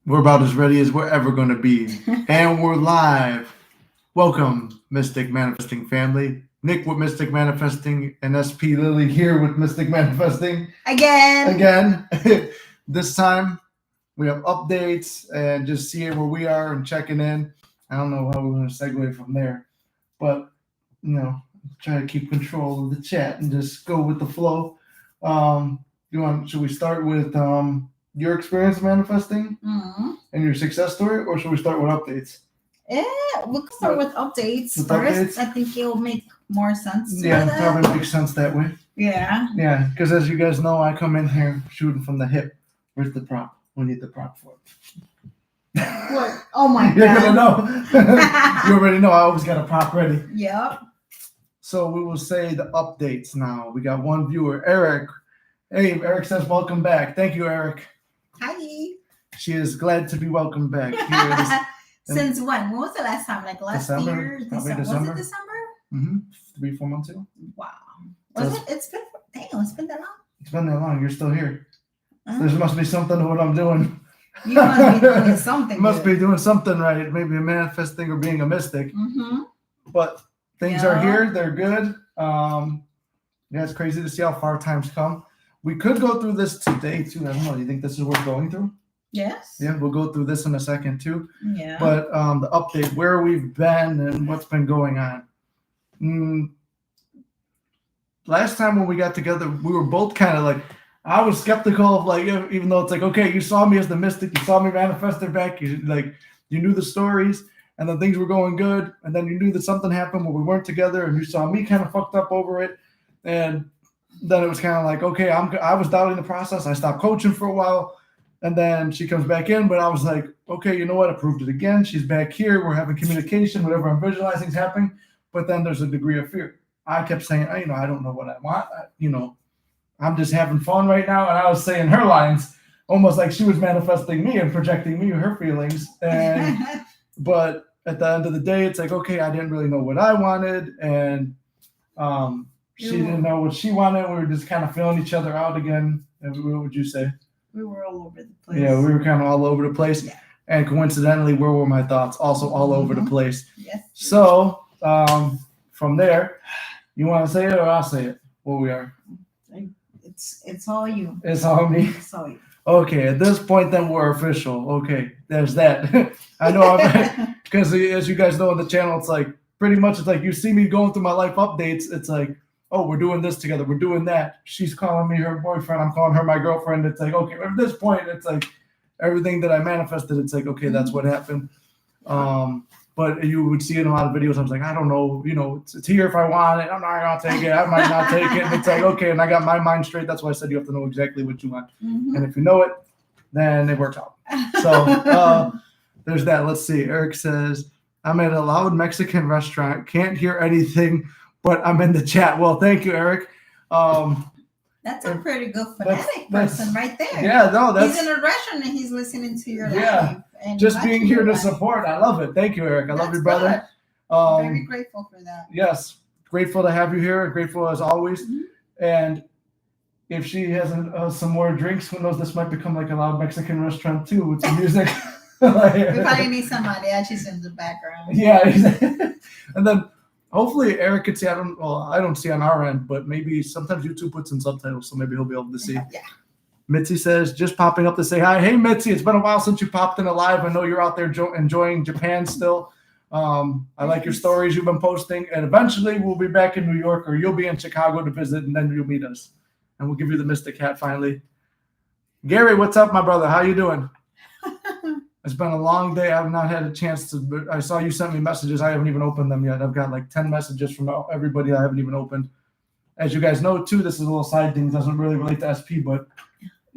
We're about as ready as we're ever going to be. And we're live. Welcome, Mystic Manifesting family. Nick with Mystic Manifesting and SP Lily here with Mystic Manifesting. Again. This time we have updates and just seeing where we are and checking in. I don't know how we're going to segue from there. But, try to keep control of the chat and just go with the flow. Should we start with your experience manifesting and your success story, or should we start with updates? Yeah, we can start with updates first. Updates? I think it'll make more sense. Probably makes sense that way. Yeah, because as you guys know, I come in here shooting from the hip. Where's the prop? We need the prop for it. What? Oh my God. You're gonna know. You already know. I always got a prop ready. Yep. So we will say the updates now. We got one viewer, Eric. Hey, Eric says welcome back. Thank you, Eric. Hi. She is glad to be welcomed back. Since when? When was the last time? Like last year? December. Was it December? 3-4 months ago. Wow. Was it? It's been that long? It's been that long. You're still here. There must be something to what I'm doing. You must be doing something. Must be doing something right. Maybe a manifesting or being a mystic. But things are here. They're good. It's crazy to see how far time's come. We could go through this today too. I don't know. Do you think this is worth going through? Yes. Yeah, we'll go through this in a second too. Yeah. But the update, where we've been and what's been going on. Last time when we got together, we were both kind of like, I was skeptical of like, even though it's like, okay, you saw me as the mystic, you saw me manifested back, you knew the stories, and then things were going good, and then you knew that something happened when we weren't together, and you saw me kind of fucked up over it, and then it was kind of like, okay, I was doubting the process. I stopped coaching for a while, and then she comes back in, but I was like, okay, you know what? I proved it again. She's back here. We're having communication. Whatever I'm visualizing is happening, but then there's a degree of fear. I kept saying, I don't know what I want. I'm just having fun right now. And I was saying her lines almost like she was manifesting me and projecting me her feelings. And but at the end of the day, it's like, okay, I didn't really know what I wanted. And she didn't know what she wanted. We were just kind of feeling each other out again. And what would you say? We were all over the place. Yeah, we were kind of all over the place. Yeah. And coincidentally, where were my thoughts? Also all over the place. Yes. So from there, you want to say it or I'll say it? Where we are? It's all you. It's all me. It's all you. Okay, at this point, then we're official. Okay, there's that. I know, because as you guys know on the channel, it's like pretty much it's like you see me going through my life updates. It's like, oh, we're doing this together. We're doing that. She's calling me her boyfriend. I'm calling her my girlfriend. It's like, okay, at this point, it's like everything that I manifested. It's like, okay, that's what happened. But you would see in a lot of videos, I was like, I don't know, it's here if I want it. I'm not going to take it. I might not take it. And it's like, okay. And I got my mind straight. That's why I said you have to know exactly what you want. And if you know it, then it works out. So there's that. Let's see. Eric says, I'm at a loud Mexican restaurant. Can't hear anything, but I'm in the chat. Well, thank you, Eric. That's a pretty good phonetic person right there. Yeah, no, he's in a restaurant and he's listening to your life. And just being here to support. I love it. Thank you, Eric. I love you, brother. Very grateful for that. Yes. Grateful to have you here. Grateful as always. And if she has some more drinks, who knows, this might become like a loud Mexican restaurant too with the music. We probably need some mariachis in the background. Yeah. And then hopefully Eric could see. I don't see on our end, but maybe sometimes YouTube puts in subtitles, so maybe he'll be able to see. Yeah. Mitzi says, just popping up to say hi. Hey, Mitzi, it's been a while since you popped in live. I know you're out there enjoying Japan still. I like your stories you've been posting. And eventually we'll be back in New York, or you'll be in Chicago to visit, and then you'll meet us. And we'll give you the Mystic hat finally. Gary, what's up, my brother? How you doing? It's been a long day. I have not had a chance to. I saw you sent me messages. I haven't even opened them yet. I've got like 10 messages from everybody I haven't even opened. As you guys know, too, this is a little side thing. It doesn't really relate to SP, but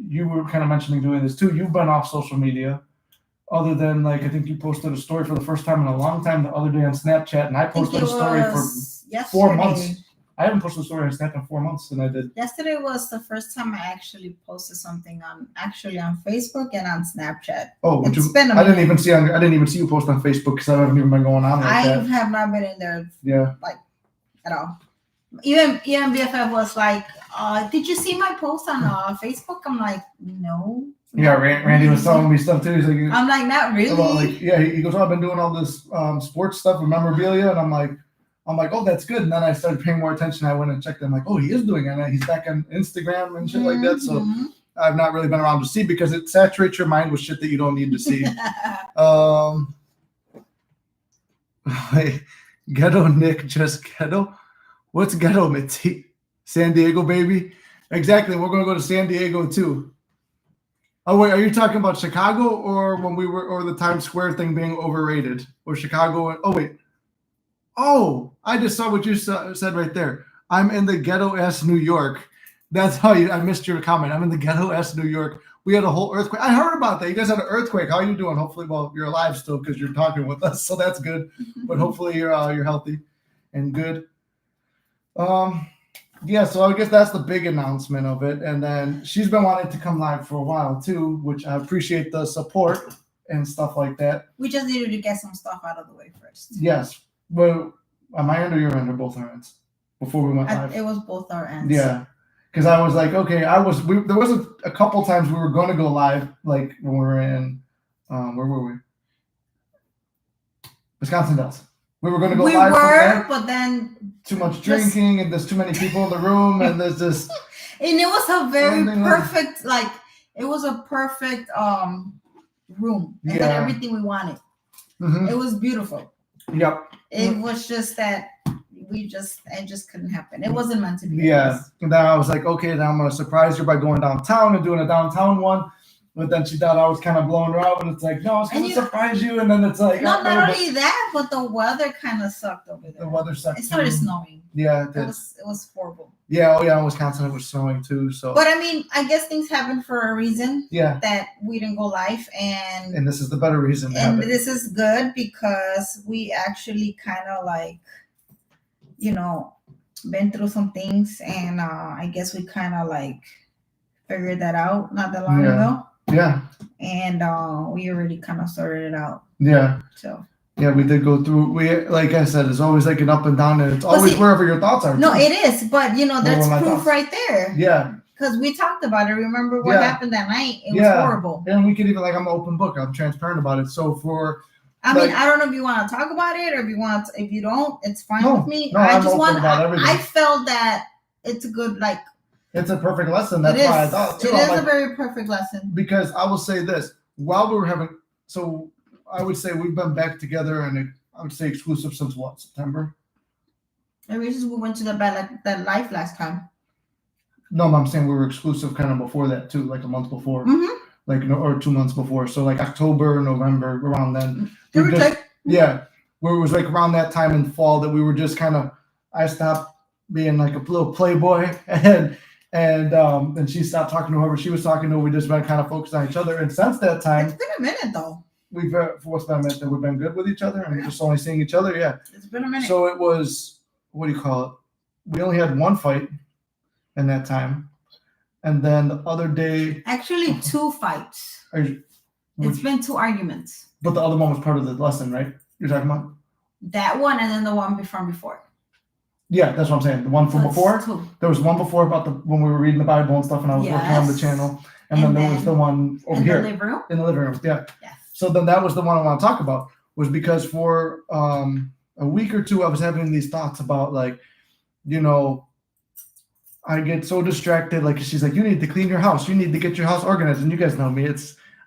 you were kind of mentioning doing this too. You've been off social media, other than like I think you posted a story for the first time in a long time the other day on Snapchat, and I posted a story for 4 months. I haven't posted a story on Snap in 4 months, and I did. Yesterday was the first time I actually posted something on Facebook and on Snapchat. Oh, I didn't even see you post on Facebook because I haven't even been going on like that. I have not been in there. Yeah. Like at all. Even BFF was like, did you see my post on Facebook? I'm like, no. Yeah, Randy was telling me stuff too. He's like, I'm like, not really. about, like, yeah, he goes, oh, I've been doing all this sports stuff with memorabilia, and I'm like, oh, that's good. And then I started paying more attention. I went and checked. I'm like, oh, he is doing it. And he's back on Instagram and shit like that. So Mhm. I've not really been around to see because it saturates your mind with shit that you don't need to see. Ghetto Nick, just ghetto. What's ghetto, Mitzi? San Diego, baby. Exactly. We're gonna go to San Diego too. Oh wait, are you talking about Chicago or when we were, or the Times Square thing being overrated, or Chicago? Oh wait. Oh, I just saw what you said right there. I'm in the ghetto ass New York. That's how I missed your comment. I'm in the ghetto ass New York. We had a whole earthquake. I heard about that. You guys had an earthquake. How are you doing? Hopefully, well, you're alive still because you're talking with us, so that's good. But hopefully, you're healthy and good. Yeah. So I guess that's the big announcement of it. And then she's been wanting to come live for a while too, which I appreciate the support and stuff like that. We just needed to get some stuff out of the way first. Yes. Well, am I end or your end or both our ends before we went live? It was both our ends. Yeah. Because I was like, okay, there was a couple times we were going to go live, like when we were in, where were we? Wisconsin Dells. We were going to go live. We were, but then too much drinking and there's too many people in the room and there's this. And it was a very perfect, it was a perfect room. It had everything we wanted. Mm-hmm. It was beautiful. Yep. It was just that it just couldn't happen. It wasn't meant to be. Yeah. And then I was like, okay, now I'm going to surprise her by going downtown and doing a downtown one. But then she thought I was kind of blowing her out, and it's like, no, I was going to surprise you. And then it's like, no, not only that, but the weather kind of sucked over there. The weather sucked. It started snowing. Yeah, it was horrible. Yeah, in Wisconsin it was snowing too. So, but I mean, I guess things happen for a reason. Yeah. That we didn't go live, and this is the better reason. And this is good because we actually kind of been through some things, and I guess we kind of figured that out not that long ago. Yeah. And we already kind of sorted it out. Yeah. So. Yeah, we did go through. We, like I said, it's always like an up and down, and it's always wherever your thoughts are. No, it is, but that's proof right there. Yeah. Because we talked about it. Remember what happened that night? It was horrible. And we could even I'm an open book. I'm transparent about it. So for. I mean, I don't know if you want to talk about it or if you don't, it's fine with me. No, I just want. I felt that it's a good It's a perfect lesson. That's why I thought too. It is a very perfect lesson. Because I will say this: while we were having, so I would say we've been back together, and I would say exclusive since what, September? Maybe since we went to that live last time. No, I'm saying we were exclusive kind of before that too, like a month before, or 2 months before. So October, November, around then. Yeah, where it was around that time in fall that we were just kind of. I stopped being a little playboy and she stopped talking to whoever she was talking to. We just been kind of focused on each other. And since that time, it's been a minute though. We've for what's been a minute that we've been good with each other and just only seeing each other. Yeah, it's been a minute. So it was, what do you call it? We only had one fight in that time, and then the other day, actually 2 fights. It's been 2 arguments. But the other one was part of the lesson, right? You're talking about that one, and then the one before. Yeah, that's what I'm saying. The one from before. 2. There was one before about when we were reading the Bible and stuff, and I was working on the channel. And then there was the one over here. In the living room? In the living room, yeah. Yes. So then that was the one I want to talk about, was because for a week or two, I was having these thoughts about I get so distracted. She's like, you need to clean your house. You need to get your house organized. And you guys know me.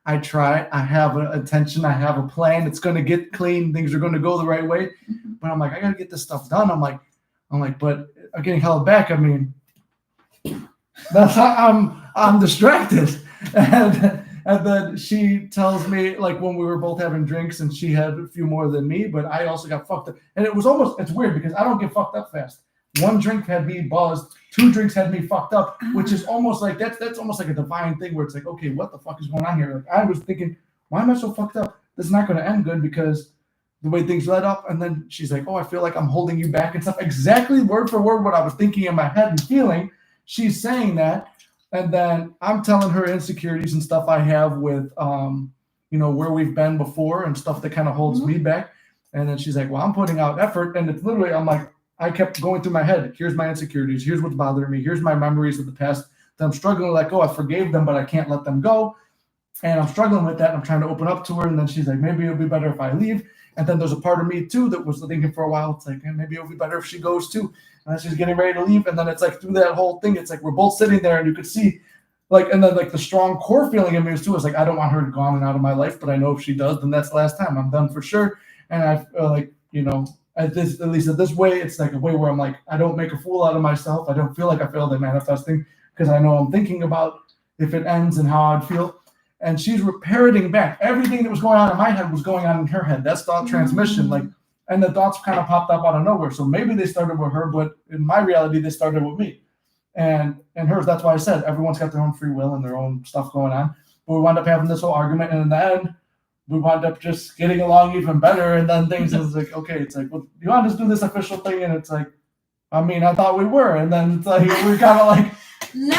I try. I have an attention. I have a plan. It's going to get clean. Things are going to go the right way. Mm-hmm. But I'm like, I got to get this stuff done. I'm like, but I'm getting held back. I mean, that's how I'm distracted. And then she tells me, when we were both having drinks and she had a few more than me, but I also got fucked up. And it's weird because I don't get fucked up fast. 1 drink had me buzzed. 2 drinks had me fucked up, which is almost that's almost like a divine thing where it's like, okay, what the fuck is going on here? I was thinking, why am I so fucked up? This is not going to end good because the way things led up. And then she's like, oh, I feel like I'm holding you back and stuff. Exactly word for word what I was thinking in my head and feeling. She's saying that. And then I'm telling her insecurities and stuff I have with, where we've been before and stuff that kind of holds me back. And then she's like, well, I'm putting out effort. And it's literally, I'm like, I kept going through my head. Here's my insecurities. Here's what's bothering me. Here's my memories of the past that I'm struggling to let go. I forgave them, but I can't let them go. And I'm struggling with that. I'm trying to open up to her. And then she's like, maybe it'll be better if I leave. And then there's a part of me too that was thinking for a while, it's like, maybe it'll be better if she goes too. And then she's getting ready to leave. And then it's like through that whole thing, it's like we're both sitting there and you could see like, and then like the strong core feeling in me was too, is like, I don't want her gone and out of my life, but I know if she does, then that's the last time. I'm done for sure. And I feel like, you know, at least at this way, it's like a way where I'm like, I don't make a fool out of myself. I don't feel like I failed at manifesting because I know I'm thinking about if it ends and how I'd feel. And she's parroting back. Everything that was going on in my head was going on in her head. That's thought transmission. Like, and the thoughts kind of popped up out of nowhere. So maybe they started with her, but in my reality, they started with me. And hers, that's why I said everyone's got their own free will and their own stuff going on. But we wound up having this whole argument, and in the end, we wound up just getting along even better. And then things is like, okay, it's like, well, you want to just do this official thing? And it's like, I mean, I thought we were. And then it's like, we're kind of like,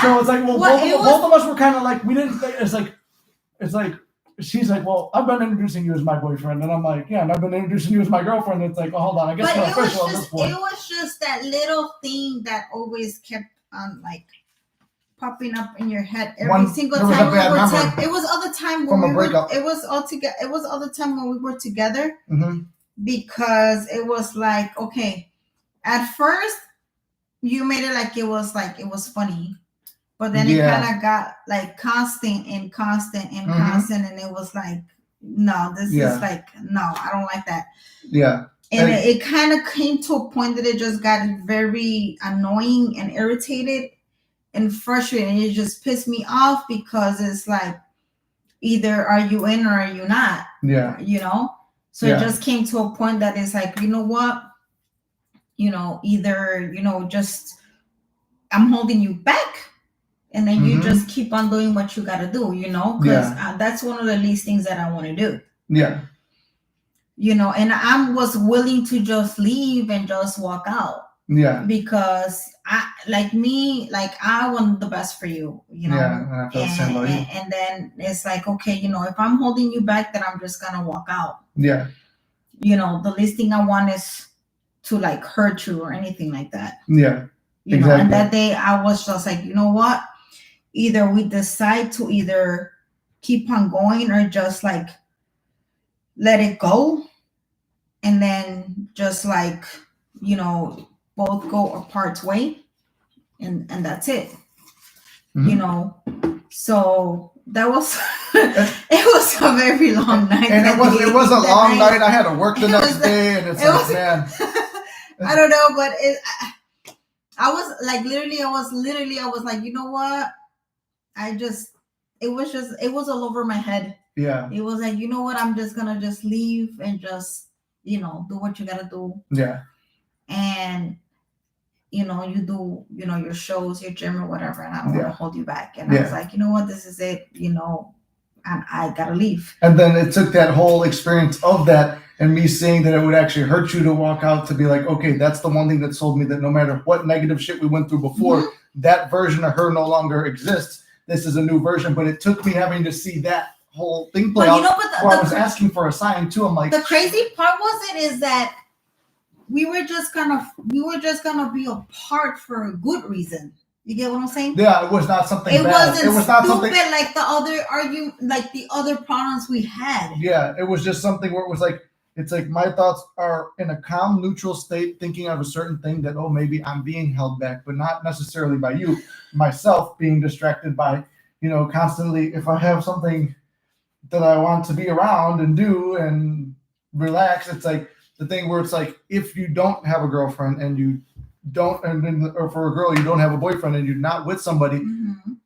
so it's like, well, both of us were kind of like, we didn't think, it's like, she's like, well, I've been introducing you as my boyfriend. And I'm like, yeah, and I've been introducing you as my girlfriend. And it's like, oh, hold on, I guess we're official at this point. It was just that little thing that always kept on like popping up in your head every single time we were it was all the time when we were, it was all together. It was all the time when we were together because it was like, okay, at first you made it like it was funny, but then it kind of got like constant, and it was like, no, this is like, no, I don't like that. Yeah. And it kind of came to a point that it just got very annoying and irritated and frustrating. And it just pissed me off because it's like, either are you in or are you not? Yeah. You know? So it just came to a point that it's like, you know what? You know, either, you know, just I'm holding you back. And then you just keep on doing what you got to do, you know? Because that's one of the least things that I want to do. Yeah. You know, and I was willing to just leave and just walk out. Yeah. Because I want the best for you, you know. Yeah, and then it's like, okay, you know, if I'm holding you back, then I'm just gonna walk out. Yeah. You know, the least thing I want is to like hurt you or anything like that. Yeah. You know, and that day I was just like, you know what? Either we decide to either keep on going or just like let it go, and then just like, you know, both go apart way, and that's it. You know, so that was it was a very long night, and it was a long night. I had to work the next day, and man, I don't know, but I was like, you know what? It was all over my head. Yeah. It was like, you know what? I'm just gonna just leave and just, you know, do what you gotta do. Yeah. And, you know, you do, you know, your shows, your gym or whatever, and I don't want to hold you back. And I was like, you know what? This is it, you know, and I gotta leave. And then it took that whole experience of that and me seeing that it would actually hurt you to walk out to be like, okay, that's the one thing that sold me that no matter what negative shit we went through before, that version of her no longer exists. This is a new version. But it took me having to see that whole thing play out. Where I was asking for a sign too. I'm like, the crazy part is that we were just gonna be apart for a good reason. You get what I'm saying? Yeah, it was not something bad. It was not stupid something like the other like the other problems we had. Yeah, it was just something where it was like, it's like my thoughts are in a calm, neutral state, thinking of a certain thing that, oh, maybe I'm being held back, but not necessarily by you. Myself being distracted by, you know, constantly, if I have something that I want to be around and do and relax, it's like the thing where it's like, if you don't have a girlfriend and you don't, or for a girl, you don't have a boyfriend and you're not with somebody,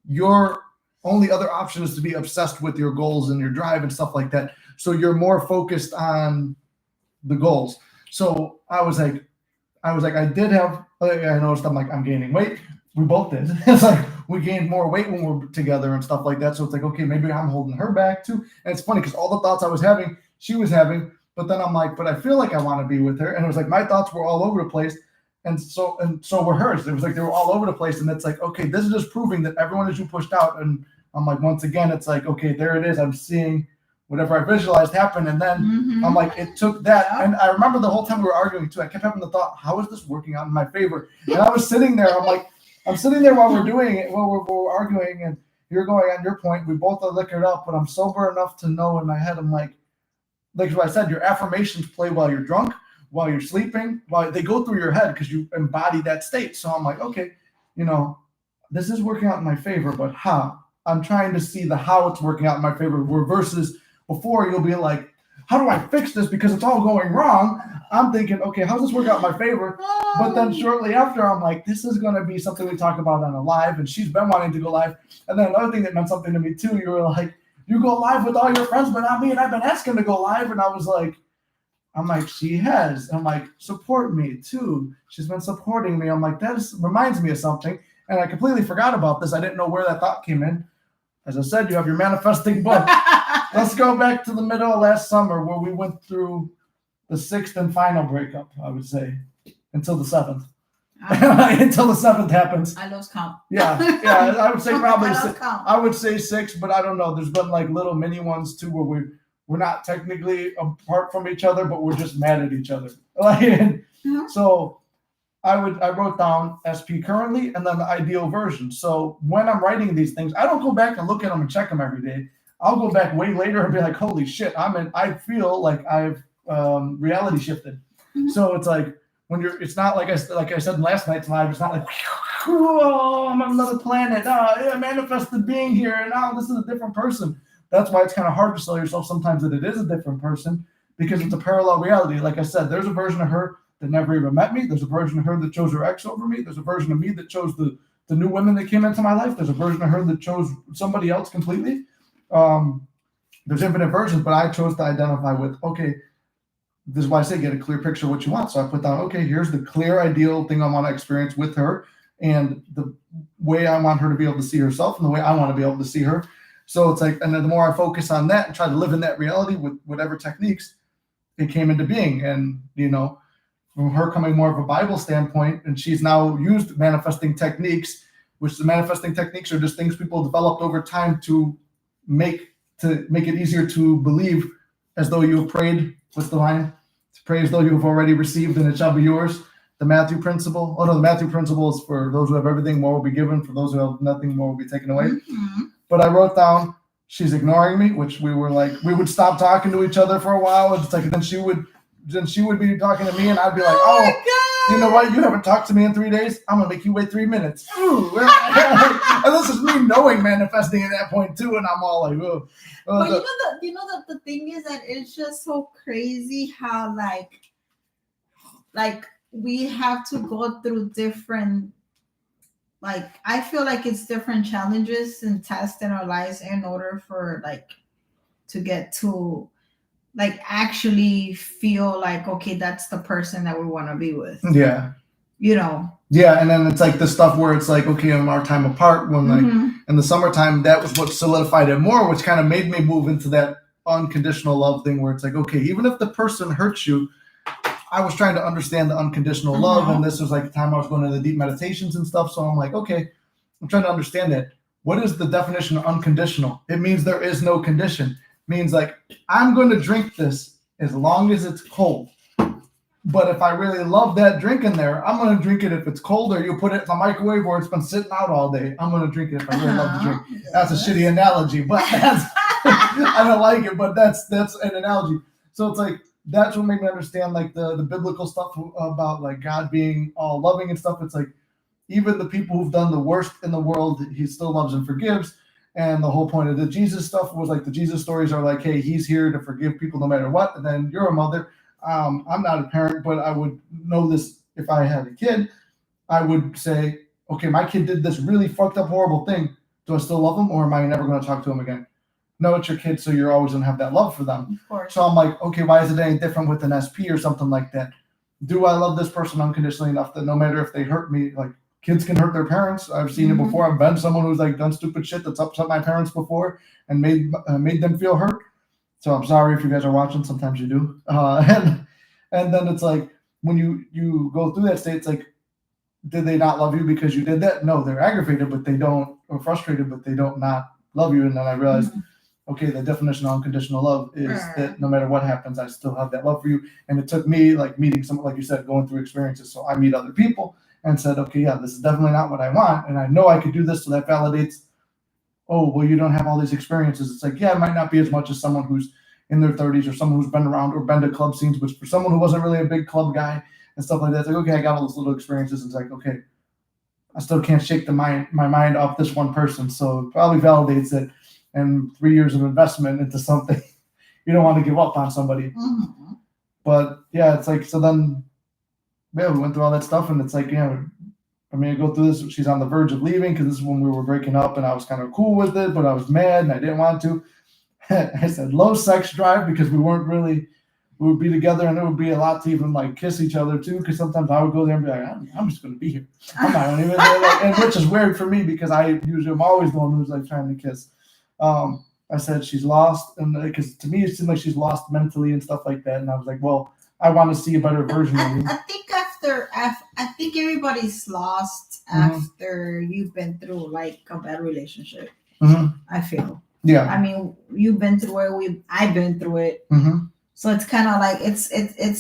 your only other option is to be obsessed with your goals and your drive and stuff like that. So you're more focused on the goals. So I was like, I did have, I noticed I'm gaining weight. We both did. It's like we gained more weight when we're together and stuff like that. So it's like, okay, maybe I'm holding her back too. And it's funny because all the thoughts I was having, she was having, but then I'm like, but I feel like I want to be with her. And it was like, my thoughts were all over the place. And so were hers. It was like, they were all over the place. And it's like, okay, this is just proving that everyone that you pushed out. And I'm like, once again, it's like, okay, there it is. I'm seeing whatever I visualized happen. And then I'm like, it took that. And I remember the whole time we were arguing too, I kept having the thought, how is this working out in my favor? And I was sitting there, I'm sitting there while we're doing it, while we're arguing. you're going on your point. We both are liquored up, but I'm sober enough to know in my head, I'm like what I said, your affirmations play while you're drunk, while you're sleeping, while they go through your head because you embody that state. So I'm like, okay, this is working out in my favor, but how? I'm trying to see the how it's working out in my favor versus before you'll be like, how do I fix this because it's all going wrong? I'm thinking, okay, how's this work out in my favor? But then shortly after, I'm like, this is going to be something we talk about on a live, and she's been wanting to go live. And then another thing that meant something to me too, you were like, you go live with all your friends, but not me, and I've been asking to go live, and I was like, she has. I'm like, support me too. She's been supporting me. I'm like, reminds me of something. And I completely forgot about this. I didn't know where that thought came in. As I said, you have your manifesting book. Let's go back to the middle of last summer where we went through the 6th and final breakup, I would say, until the 7th. Until the 7th happens. I lost count. Yeah, I would say probably I would say 6, but I don't know. There's been like little mini ones too where we're not technically apart from each other, but we're just mad at each other. So I wrote down SP currently and then the ideal version. So when I'm writing these things, I don't go back and look at them and check them every day. I'll go back way later and be like, holy shit, I feel like I've reality shifted. Mm-hmm. So it's like it's not like I said in last night's live, it's not like, oh, I'm on another planet. I manifested being here and now this is a different person. That's why it's kind of hard to sell yourself sometimes that it is a different person because it's a parallel reality. Like I said, there's a version of her that never even met me. There's a version of her that chose her ex over me. There's a version of me that chose the new women that came into my life. There's a version of her that chose somebody else completely. There's infinite versions, but I chose to identify with, okay, this is why I say get a clear picture of what you want. So I put down, okay, here's the clear ideal thing I want to experience with her and the way I want her to be able to see herself and the way I want to be able to see her. So it's like, and then the more I focus on that and try to live in that reality with whatever techniques, it came into being. And, from her coming more of a Bible standpoint, and she's now used manifesting techniques, which the manifesting techniques are just things people developed over time to make it easier to believe as though you have prayed. What's the line? To pray as though you have already received and it shall be yours. The Matthew principle. Oh no, the Matthew principle is for those who have everything, more will be given. For those who have nothing, more will be taken away. Mm-hmm. But I wrote down, she's ignoring me, which we would stop talking to each other for a while. It's like, then she would be talking to me and I'd be like, you know what? You haven't talked to me in 3 days. I'm going to make you wait 3 minutes. Ooh. And this is me knowing manifesting at that point too. And I'm all like, oh. But the thing is that it's just so crazy how like we have to go through different, I feel like it's different challenges and tests in our lives in order for to get to actually feel like, okay, that's the person that we want to be with. Yeah. Yeah. And then it's like the stuff where it's like, okay, in our time apart, when in the summertime, that was what solidified it more, which kind of made me move into that unconditional love thing where it's like, okay, even if the person hurts you, I was trying to understand the unconditional love. And this was like the time I was going to the deep meditations and stuff. So I'm like, okay, I'm trying to understand that. What is the definition of unconditional? It means there is no condition. Means like, I'm going to drink this as long as it's cold. But if I really love that drink in there, I'm going to drink it if it's cold, or you put it in the microwave or it's been sitting out all day. I'm going to drink it if I really love the drink. That's a shitty analogy, but I don't like it, but that's an analogy. So it's like, that's what made me understand the biblical stuff about God being all loving and stuff. It's like, even the people who've done the worst in the world, he still loves and forgives. And the whole point of the Jesus stuff was the Jesus stories are like, hey, he's here to forgive people no matter what. And then you're a mother. I'm not a parent, but I would know this if I had a kid. I would say, okay, my kid did this really fucked up, horrible thing. Do I still love him, or am I never going to talk to him again? No, it's your kid, so you're always going to have that love for them. Of course. So I'm like, okay, why is it any different with an SP or something like that? Do I love this person unconditionally enough that no matter if they hurt me, kids can hurt their parents. I've seen it before. I've been someone who's done stupid shit that's upset my parents before and made them feel hurt. So I'm sorry if you guys are watching. Sometimes you do. And then it's like, when you go through that state, it's like, did they not love you because you did that? No, they're aggravated, but they don't, or frustrated, but they don't not love you. And then I realized, okay, the definition of unconditional love is that no matter what happens, I still have that love for you. And it took me meeting someone, like you said, going through experiences. So I meet other people and said, okay, yeah, this is definitely not what I want. And I know I could do this. So that validates, oh, well, you don't have all these experiences. It's like, yeah, it might not be as much as someone who's in their 30s or someone who's been around or been to club scenes, but for someone who wasn't really a big club guy and stuff like that, it's like, okay, I got all those little experiences. It's like, okay, I still can't shake my mind off this one person. So it probably validates it. And 3 years of investment into something, you don't want to give up on somebody. Mm-hmm. But yeah, it's like, so then, yeah, we went through all that stuff, and it's like, I mean, I go through this. She's on the verge of leaving because this is when we were breaking up, and I was kind of cool with it, but I was mad and I didn't want to. I said low sex drive because we would be together, and it would be a lot to even like kiss each other too. Because sometimes I would go there and be like, I'm just going to be here. I'm not even, and which is weird for me because I'm always the one who's like trying to kiss. I said she's lost, and because to me it seemed like she's lost mentally and stuff like that, and I was like, well, I want to see a better version of you. I think everybody's lost after you've been through like a bad relationship. Mm-hmm. I feel. Yeah. I mean, you've been through it. I've been through it. Mm-hmm. So it's kind of like it's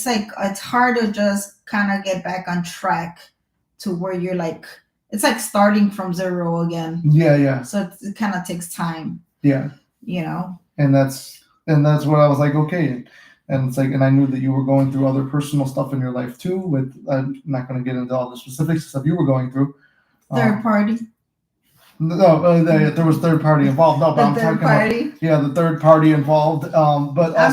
like it's hard to just kind of get back on track to where you're like it's like starting from zero again. Yeah. So it kind of takes time. Yeah. And that's what I was like, okay. And it's like, and I knew that you were going through other personal stuff in your life too. With I'm not going to get into all the specifics of stuff you were going through. Third party. No, there was third party involved. No, but I'm talking about the third party involved. But also, I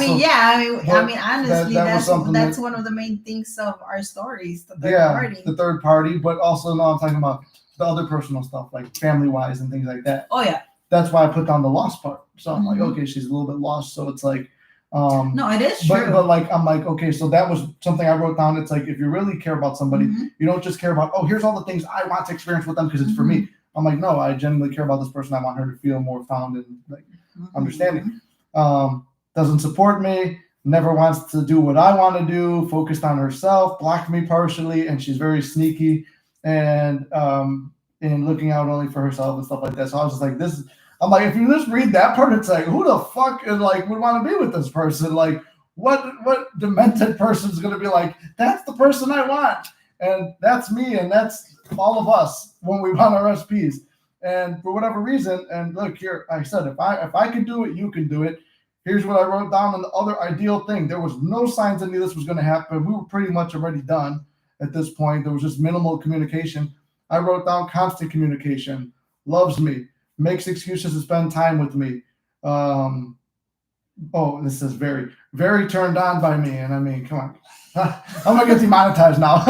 mean, honestly, that's one of the main things of our stories. The third party. But also, no, I'm talking about the other personal stuff, like family wise and things like that. Oh yeah. That's why I put down the lost part. So I'm like, okay, she's a little bit lost. So it's like, no, it is true. But like, I'm like, okay, so that was something I wrote down. It's like, if you really care about somebody, you don't just care about, oh, here's all the things I want to experience with them because it's for me. I'm like, no, I genuinely care about this person. I want her to feel more found and like understanding. Doesn't support me, never wants to do what I want to do, focused on herself, blocked me partially, and she's very sneaky and looking out only for herself and stuff like that. So I was just like, I'm like, if you just read that part, it's like, who the fuck is like would want to be with this person? Like, what demented person is going to be like, that's the person I want, and that's me, and that's all of us when we want our SPs. And for whatever reason, and look here, I said, if I can do it, you can do it. Here's what I wrote down on the other ideal thing. There was no signs any of this was going to happen. We were pretty much already done at this point. There was just minimal communication. I wrote down constant communication, loves me, makes excuses to spend time with me. This is very, very turned on by me. And I mean, come on. I'm going to get demonetized now.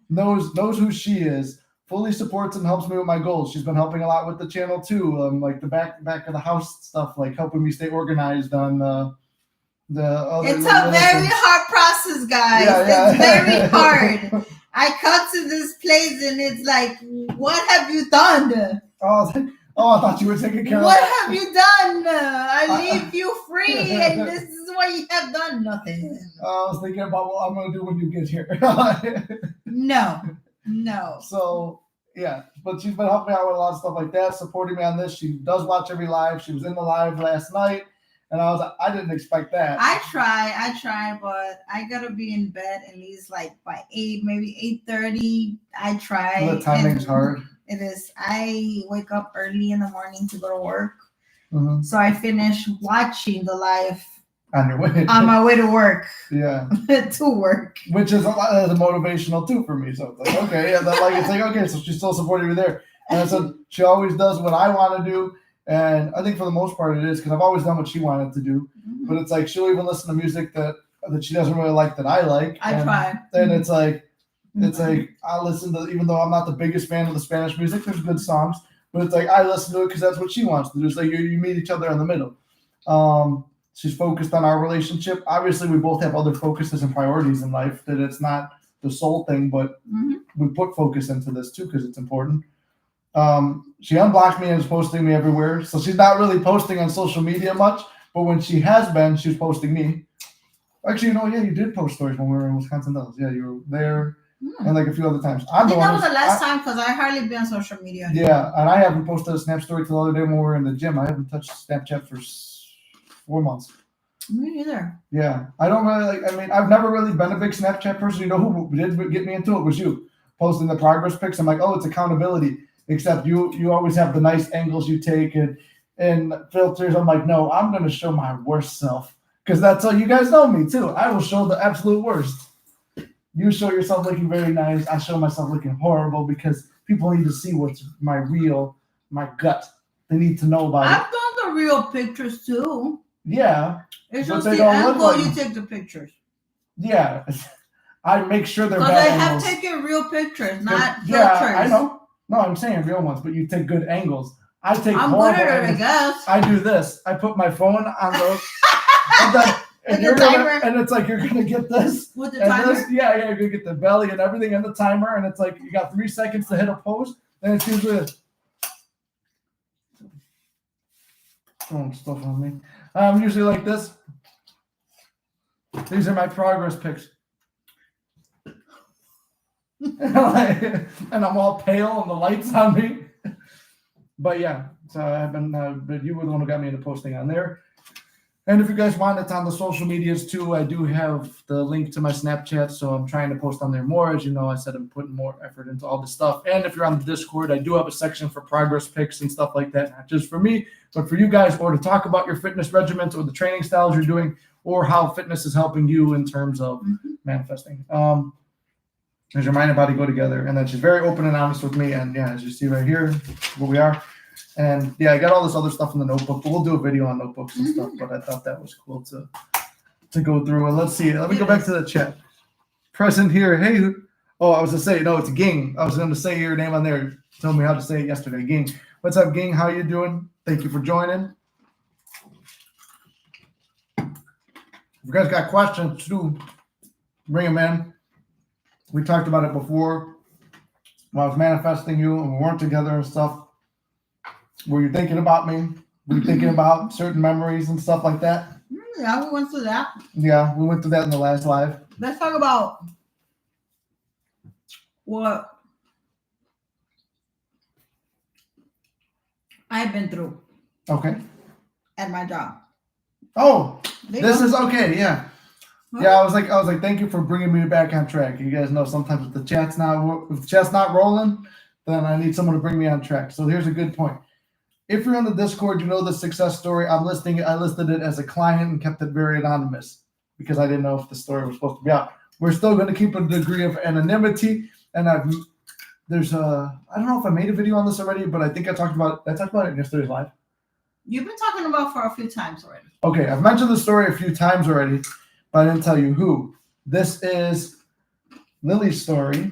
Knows who she is, fully supports and helps me with my goals. She's been helping a lot with the channel too. Like the back of the house stuff, like helping me stay organized on the other. It's a very hard process, guys. Yeah. It's very hard. I come to this place and it's like, what have you done? Oh, I thought you were taking care of what have you done? I leave you free, and this is what you have done. Nothing. I was thinking about what I'm going to do when you get here. No. So, yeah. But she's been helping me out with a lot of stuff like that, supporting me on this. She does watch every live. She was in the live last night, and I didn't expect that. I try, but I got to be in bed at least like by 8, maybe 8:30. I try. The timing's hard. It is. I wake up early in the morning to go to work. Mm-hmm. So I finish watching the live on my way to work. Yeah. To work. Which is a lot of motivational too for me. So it's like, okay, okay, so she's still supporting me there. And I said she always does what I want to do. And I think for the most part it is because I've always done what she wanted to do. Mm-hmm. But it's like she'll even listen to music that she doesn't really like that I like. I try. And it's like I listen to, even though I'm not the biggest fan of the Spanish music, there's good songs, but it's like I listen to it because that's what she wants to do. It's like you meet each other in the middle. She's focused on our relationship. Obviously, we both have other focuses and priorities in life, that it's not the sole thing, but we put focus into this too because it's important. She unblocked me and is posting me everywhere, so she's not really posting on social media much, but when she has been, she's posting me. Actually, you did post stories when we were in Wisconsin Dells. Yeah, you were there. And like a few other times. I think that was the last time because I hardly been on social media anymore. Yeah, and I haven't posted a Snap story till the other day when we were in the gym. I haven't touched Snapchat for 4 months. Me neither. Yeah, I don't really I've never really been a big Snapchat person. You know who did get me into it was you. Posting the progress pics. I'm like, oh, it's accountability. except you always have the nice angles you take and filters. I'm like, no, I'm going to show my worst self because that's how you guys know me too. I will show the absolute worst. You show yourself looking very nice. I show myself looking horrible because people need to see what's my gut. They need to know about it. I've done the real pictures too. Yeah. It's just the angle you take the pictures. Yeah. I make sure they're bad because I angles. have taken real pictures, not filters. Yeah, I know. No, I'm saying real ones, but you take good angles. I'm good at it, I guess. I do this. I put my phone on those. and it's like you're gonna get this. With the timer? You're gonna get the belly and everything and the timer, and it's like you got 3 seconds to hit a pose, and it's usually throwing stuff on me. I'm usually like this. These are my progress pics. And I'm all pale and the light's on me. But yeah, so I've been, but you were the one who got me into posting on there. And if you guys want, it's on the social medias too. I do have the link to my Snapchat, so I'm trying to post on there more. As you know, I said I'm putting more effort into all this stuff. And if you're on the Discord, I do have a section for progress pics and stuff like that, not just for me, but for you guys, or to talk about your fitness regimens or the training styles you're doing, or how fitness is helping you in terms of manifesting. As your mind and body go together. And then she's very open and honest with me. And yeah, as you see right here, where we are. And yeah, I got all this other stuff in the notebook, but we'll do a video on notebooks and stuff. But I thought that was cool to go through. And let's see. Let me go back to the chat. Present here. Hey, I was going to say, no, it's Ging. I was going to say your name on there. You told me how to say it yesterday. Ging. What's up, Ging? How you doing? Thank you for joining. If you guys got questions too, bring them in. We talked about it before when I was manifesting you and we weren't together and stuff. Were you thinking about me? Were you thinking about certain memories and stuff like that? Yeah, we went through that. Yeah, we went through that in the last live. Let's talk about what I've been through. Okay. At my job. Oh, this is okay. Yeah. Yeah, I was like, thank you for bringing me back on track. You guys know sometimes if the chat's not rolling, then I need someone to bring me on track. So here's a good point. If you're on the Discord, you know the success story. I listed it as a client and kept it very anonymous because I didn't know if the story was supposed to be out. We're still going to keep a degree of anonymity, and I don't know if I made a video on this already, but I think I talked about it in yesterday's live. You've been talking about for a few times already. Okay, I've mentioned the story a few times already. But I didn't tell you who. This is Lily's story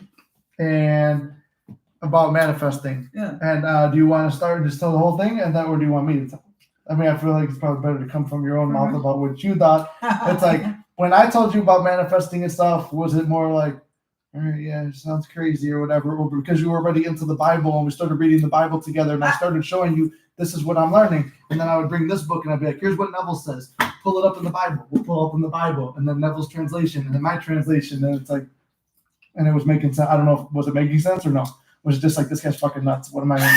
and about manifesting. Yeah. And do you want to start and just tell the whole thing, or do you want me to tell? I mean, I feel like it's probably better to come from your own mouth about what you thought. It's like when I told you about manifesting and stuff, was it more like, all right, yeah, it sounds crazy or whatever, or because you were already into the Bible and we started reading the Bible together and I started showing you this is what I'm learning, and then I would bring this book and I'd be like, here's what Neville says. Pull it up in the Bible. We'll pull up in the Bible, and then Neville's translation, and then my translation, and it's like, and it was making sense. I don't know, was it making sense or no? Was it just like, this guy's fucking nuts? What am I doing?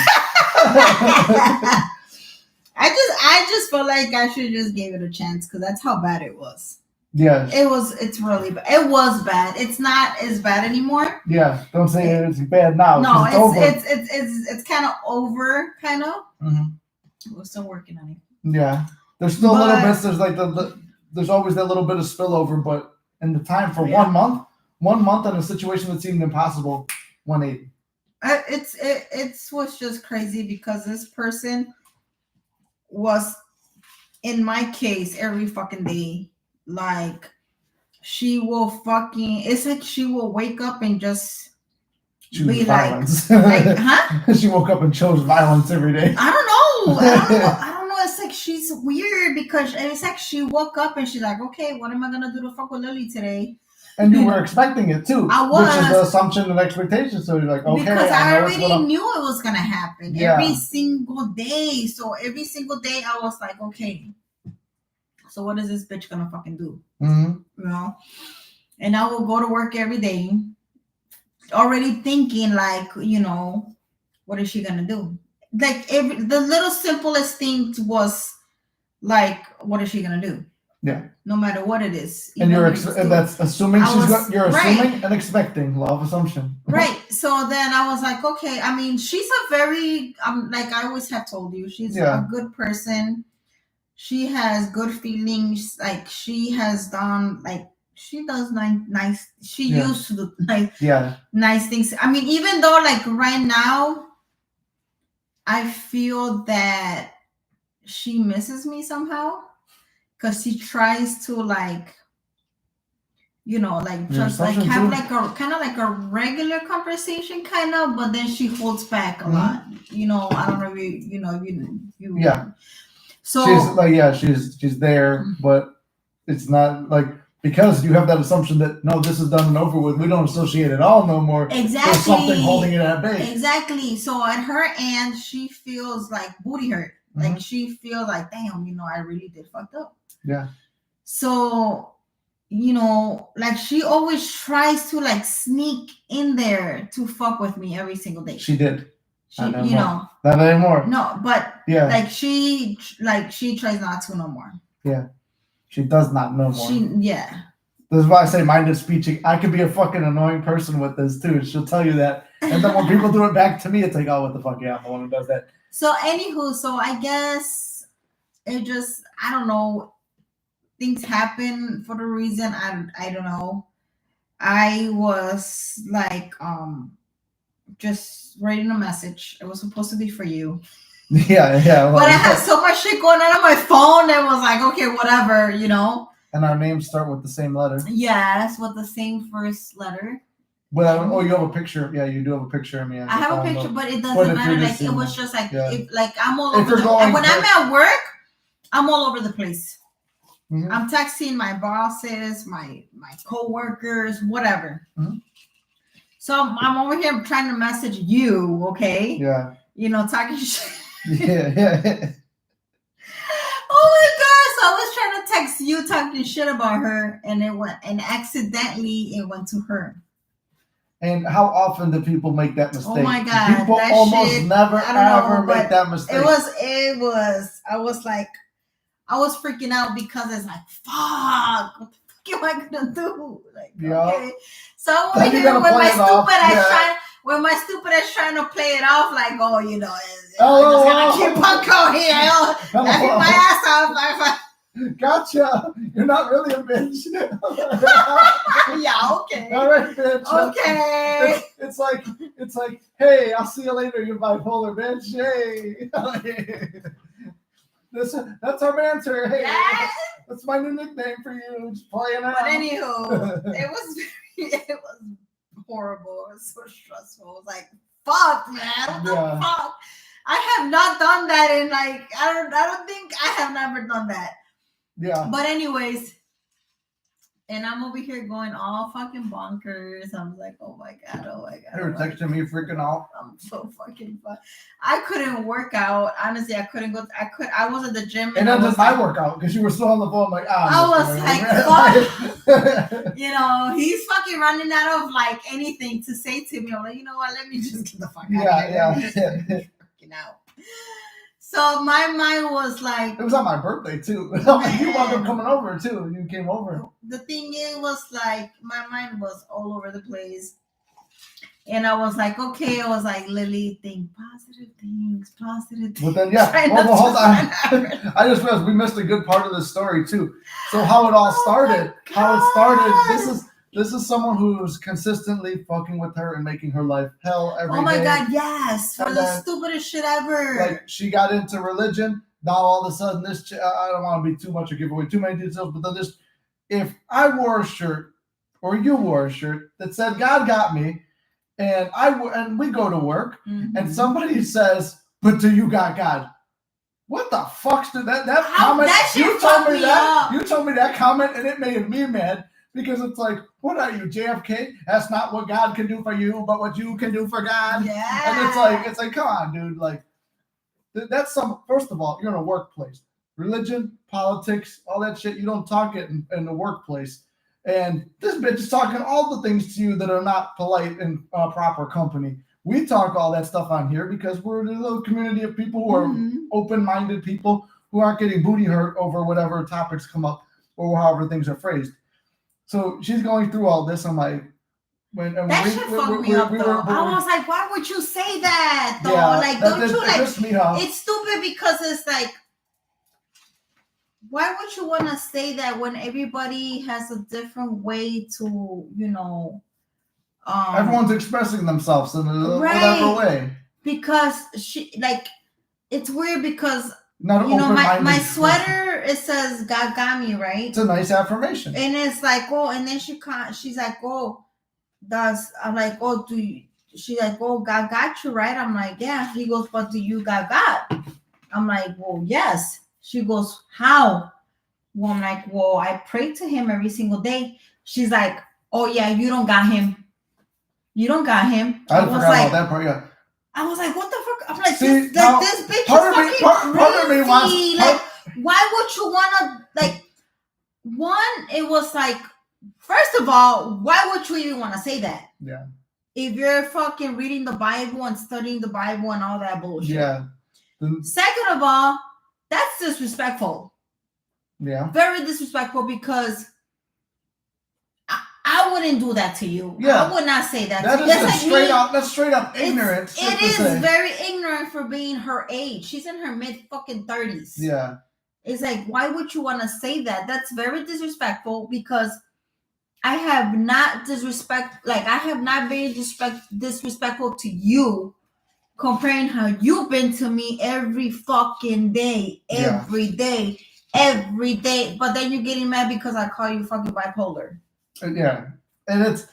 I just felt like I should just give it a chance because that's how bad it was. Yeah. It's really bad. It was bad. It's not as bad anymore. Yeah. Don't say it's bad now. No, it's it's kind of over, kind of. Mm-hmm. We're still working on it. Yeah. There's still little bits. There's like there's always that little bit of spillover, but in the time for 1 month in a situation that seemed impossible, 180. It was just crazy because this person was, in my case, every fucking day. Like, it's like she will wake up and just choose violence. Huh? She woke up and chose violence every day. I don't know. It's like she's weird because it's like she woke up and she's like, okay, what am I going to do to fuck with Lily today? And you were expecting it too. I was. Which is the assumption and expectation. So you're like, okay. Because I already knew it was going to happen every single day. So every single day I was like, okay. So what is this bitch gonna fucking do? Mm-hmm. You know? And I will go to work every day already thinking like, you know, what is she gonna do? Like the little simplest thing was like, what is she gonna do? Yeah. No matter what it is. And and that's assuming you're assuming and expecting, law of assumption. Right. So then I was like, okay. I mean, she's a very like I always have told you, she's a good person. She has good feelings. Like she has done she does nice. She used to do nice things. I mean, even though like right now, I feel that she misses me somehow, because she tries to just like have like a kind of like a regular conversation kind of, but then she holds back a lot. I don't know if you So she's there, but it's not like, because you have that assumption that no, this is done and over with. We don't associate it all no more. Exactly. There's something holding it at bay. Exactly. So at her end, she feels like booty hurt. Like she feels like, damn, I really did fucked up. Yeah. So, like she always tries to like sneak in there to fuck with me every single day. She did. Not anymore. No, but like she tries not to no more. Yeah. She does not know more. This is why I say minded speeching. I could be a fucking annoying person with this too. She'll tell you that. And then when people do it back to me, it's like, oh, what the fuck? Yeah, I'm the one who does that. So anywho, I guess it just, I don't know. Things happen for the reason. I don't know. I was like, just writing a message. It was supposed to be for you. Yeah. Well, but I had so much shit going on my phone that was like, okay, whatever, And our names start with the same letter. Yes, with the same first letter. Well, you have a picture. Yeah, you do have a picture of me. I have a picture, but it doesn't matter. Like it was just like, I'm all over. And when I'm at work, I'm all over the place. Mm-hmm. I'm texting my bosses, my coworkers, whatever. Mm-hmm. So I'm over here trying to message you, okay? Yeah. Talking shit. Yeah. Oh my gosh! So I was trying to text you talking shit about her, and accidentally it went to her. And how often do people make that mistake? Oh my god! People almost never ever make that mistake. It was. I was like, I was freaking out because it's like, fuck, what the fuck am I gonna do? Like, okay. So I'm over here with my stupid ass when my stupid ass trying to play it off like, I'm just gonna keep on going here. Laughing my ass off. Gotcha. You're not really a bitch. Yeah, okay. All right, bitch. Okay. It's like, hey, I'll see you later, you bipolar bitch. Hey. That's our banter. Hey, that's my new nickname for you. Just playing out. But anywho, it was horrible. It was so stressful. I was like, fuck, man. What the fuck? I have not done that in I don't think I have never done that. Yeah. But anyways, and I'm over here going all fucking bonkers. I'm like, oh my god. You were texting me freaking out. I'm so fucking fun. I couldn't work out. Honestly, I couldn't go. I was at the gym. And that was my workout because you were still on the phone. Like, I was like, fuck. He's fucking running out of like anything to say to me. I'm like, you know what? Let me just get the fuck out of here. Yeah. Fucking out. So my mind was like, it was on my birthday too. You wound up coming over too. You came over. The thing is, was like my mind was all over the place, and I was like, okay. I was like, Lily, think positive things. But then hold on. I just realized we missed a good part of the story too. So how it all started? This is someone who's consistently fucking with her and making her life hell every day. Oh my god, yes. For the stupidest shit ever. Like, she got into religion. Now all of a sudden, I don't want to be too much or give away too many details, but then if I wore a shirt or you wore a shirt that said God got me, and we go to work, and somebody says, but do you got God? What the fuck's that comment? That shit you told me that. You told me that comment, and it made me mad. Because it's like, what are you, JFK? That's not what God can do for you, but what you can do for God. Yeah. And it's like, come on, dude. Like, that's first of all, you're in a workplace. Religion, politics, all that shit, you don't talk it in the workplace. And this bitch is talking all the things to you that are not polite in proper company. We talk all that stuff on here because we're a little community of people who are open-minded people who aren't getting booty hurt over whatever topics come up. or however things are phrased. So she's going through all this. I'm like, that shit fucked me up though. I was like, why would you say that though? Yeah, like, don't you like? It's stupid because it's like, why would you want to say that when everybody has a different way to, everyone's expressing themselves in whatever way. Because it's weird because not my sweater, it says God got me, right? It's a nice affirmation. And it's like, oh, and then she's like, oh, I'm like, oh, she's like, oh, God got you, right? I'm like, yeah. He goes, but do you got God? I'm like, well, yes. She goes, how? Well, I'm like, well, I pray to him every single day. She's like, oh yeah, you don't got him. You don't got him. I was like, about that part, yeah. I was like, what the fuck? I'm like, this bitch is fucking crazy. Part of me wants, why would you wanna one? It was like, first of all, why would you even want to say that? Yeah. If you're fucking reading the Bible and studying the Bible and all that bullshit. Yeah. Second of all, that's disrespectful. Yeah. Very disrespectful because I wouldn't do that to you. Yeah. I would not say that to you. That's straight up ignorant. It is very ignorant for being her age. She's in her mid fucking 30s. Yeah. It's like, why would you want to say that? That's very disrespectful because I have not been disrespectful to you comparing how you've been to me every fucking day, every day. But then you're getting mad because I call you fucking bipolar. Yeah. And this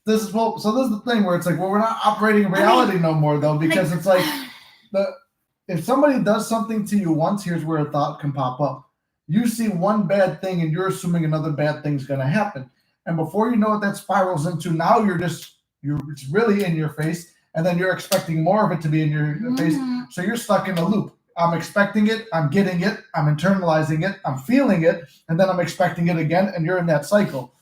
is the thing where it's like, well, we're not operating in reality no more though, because it's like if somebody does something to you once, here's where a thought can pop up. You see one bad thing and you're assuming another bad thing's going to happen. And before you know what that spirals into, now it's really in your face. And then you're expecting more of it to be in your face. So you're stuck in a loop. I'm expecting it. I'm getting it. I'm internalizing it. I'm feeling it. And then I'm expecting it again. And you're in that cycle.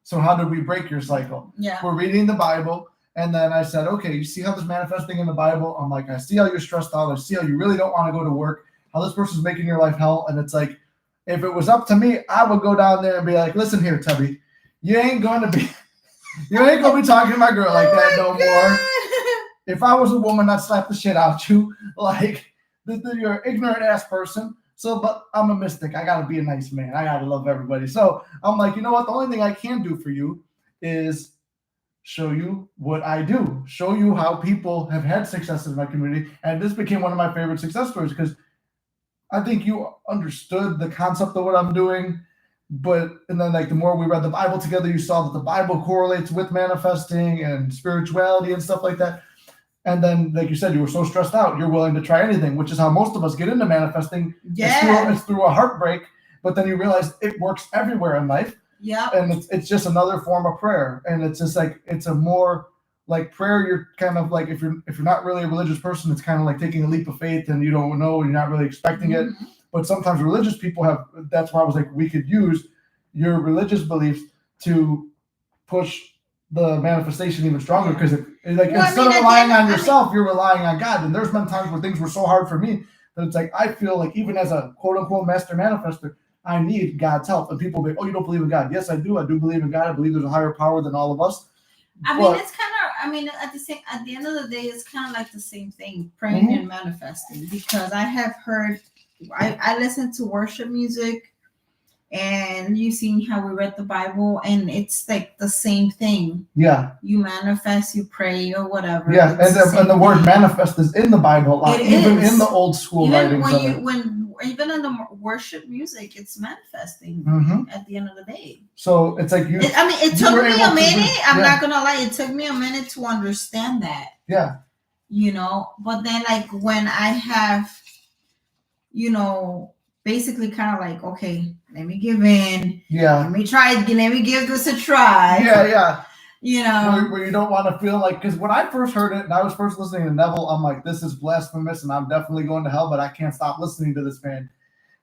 So how do we break your cycle? Yeah. We're reading the Bible. And then I said, okay, you see how this manifesting in the Bible? I'm like, I see how you're stressed out. I see how you really don't want to go to work, how this person's making your life hell. And it's like, if it was up to me, I would go down there and be like, listen here, Tubby, you ain't going to be talking to my girl like that no more. If I was a woman, I'd slap the shit out you. Like, you're an ignorant ass person. So, but I'm a mystic. I got to be a nice man. I got to love everybody. So I'm like, you know what? The only thing I can do for you is show you what I do, show you how people have had success in my community. And this became one of my favorite success stories because I think you understood the concept of what I'm doing. And then the more we read the Bible together, you saw that the Bible correlates with manifesting and spirituality and stuff like that. And then, like you said, you were so stressed out, you're willing to try anything, which is how most of us get into manifesting. Yeah. It's through a heartbreak, but then you realize it works everywhere in life. Yeah. And it's just another form of prayer. And it's just like, it's a more like prayer. You're kind of like, if you're not really a religious person, it's kind of like taking a leap of faith and you don't know, you're not really expecting it. But sometimes religious people that's why I was like, we could use your religious beliefs to push the manifestation even stronger because instead of relying on yourself, you're relying on God. And there's been times where things were so hard for me that it's like, I feel like even as a quote unquote master manifester, I need God's help. And people be like, oh, you don't believe in God. Yes, I do. I do believe in God. I believe there's a higher power than all of us. At the end of the day, it's kind of like the same thing, praying and manifesting, because I have heard, I listen to worship music and you've seen how we read the Bible and it's like the same thing. Yeah. You manifest, you pray or whatever. Yeah. And the word manifest is in the Bible a lot, even in the old school writings. Even in the worship music, it's manifesting at the end of the day. So it's like it took me a minute. I'm not gonna lie, it took me a minute to understand that. Yeah. But then when I have, basically kind of like, okay, let me give in. Yeah. Let me give this a try. Yeah. Yeah. Where you don't want to feel like, because when I first heard it and I was first listening to Neville, I'm like, this is blasphemous and I'm definitely going to hell, but I can't stop listening to this man.